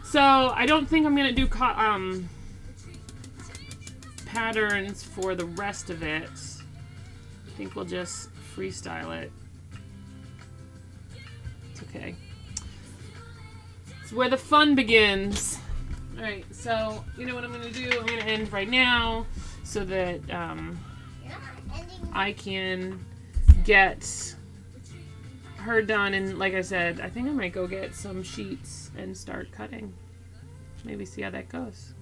So I don't think I'm going to do patterns for the rest of it. I think we'll just freestyle it. It's okay. It's where the fun begins. Alright, so you know what I'm going to do? I'm going to end right now so that I can get her done. And like I said, I think I might go get some sheets and start cutting. Maybe see how that goes.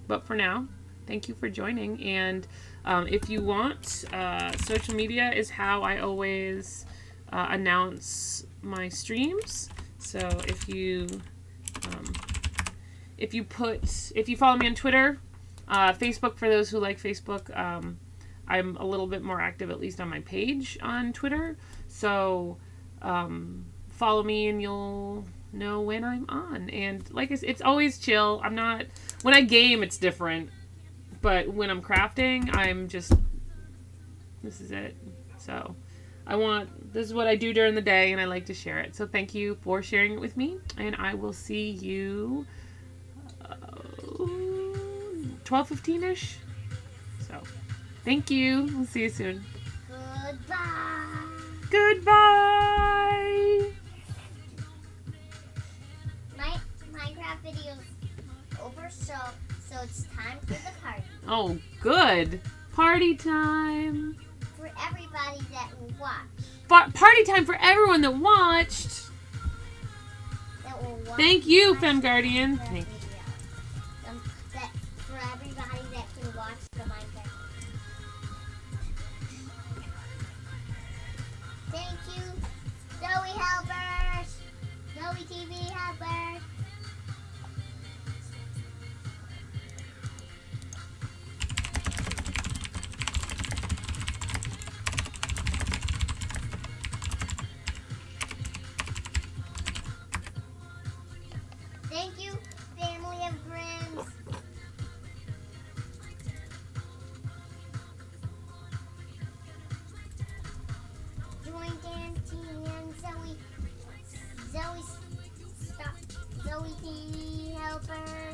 But for now, thank you for joining. And if you want, social media is how I always announce my streams. So if you follow me on Twitter, Facebook for those who like Facebook, I'm a little bit more active, at least on my page on Twitter. So follow me and you'll know when I'm on. And like it's always chill. When I game, it's different. But when I'm crafting, this is it. So this is what I do during the day, and I like to share it. So thank you for sharing it with me, and I will see you 12:15ish. So thank you. We'll see you soon. Goodbye. Goodbye. My Minecraft video's over, so it's time for the party. Oh, good. Party time. For everybody that will watch. Party time for everyone that watched. Thank you, Femme Guardian. Thank you. For everybody that can watch the Minecraft. Thank you, Zoe Helpers. Zoe TV Helpers. Thank you, family of Grims. Join Dante and Zoe TV Helper.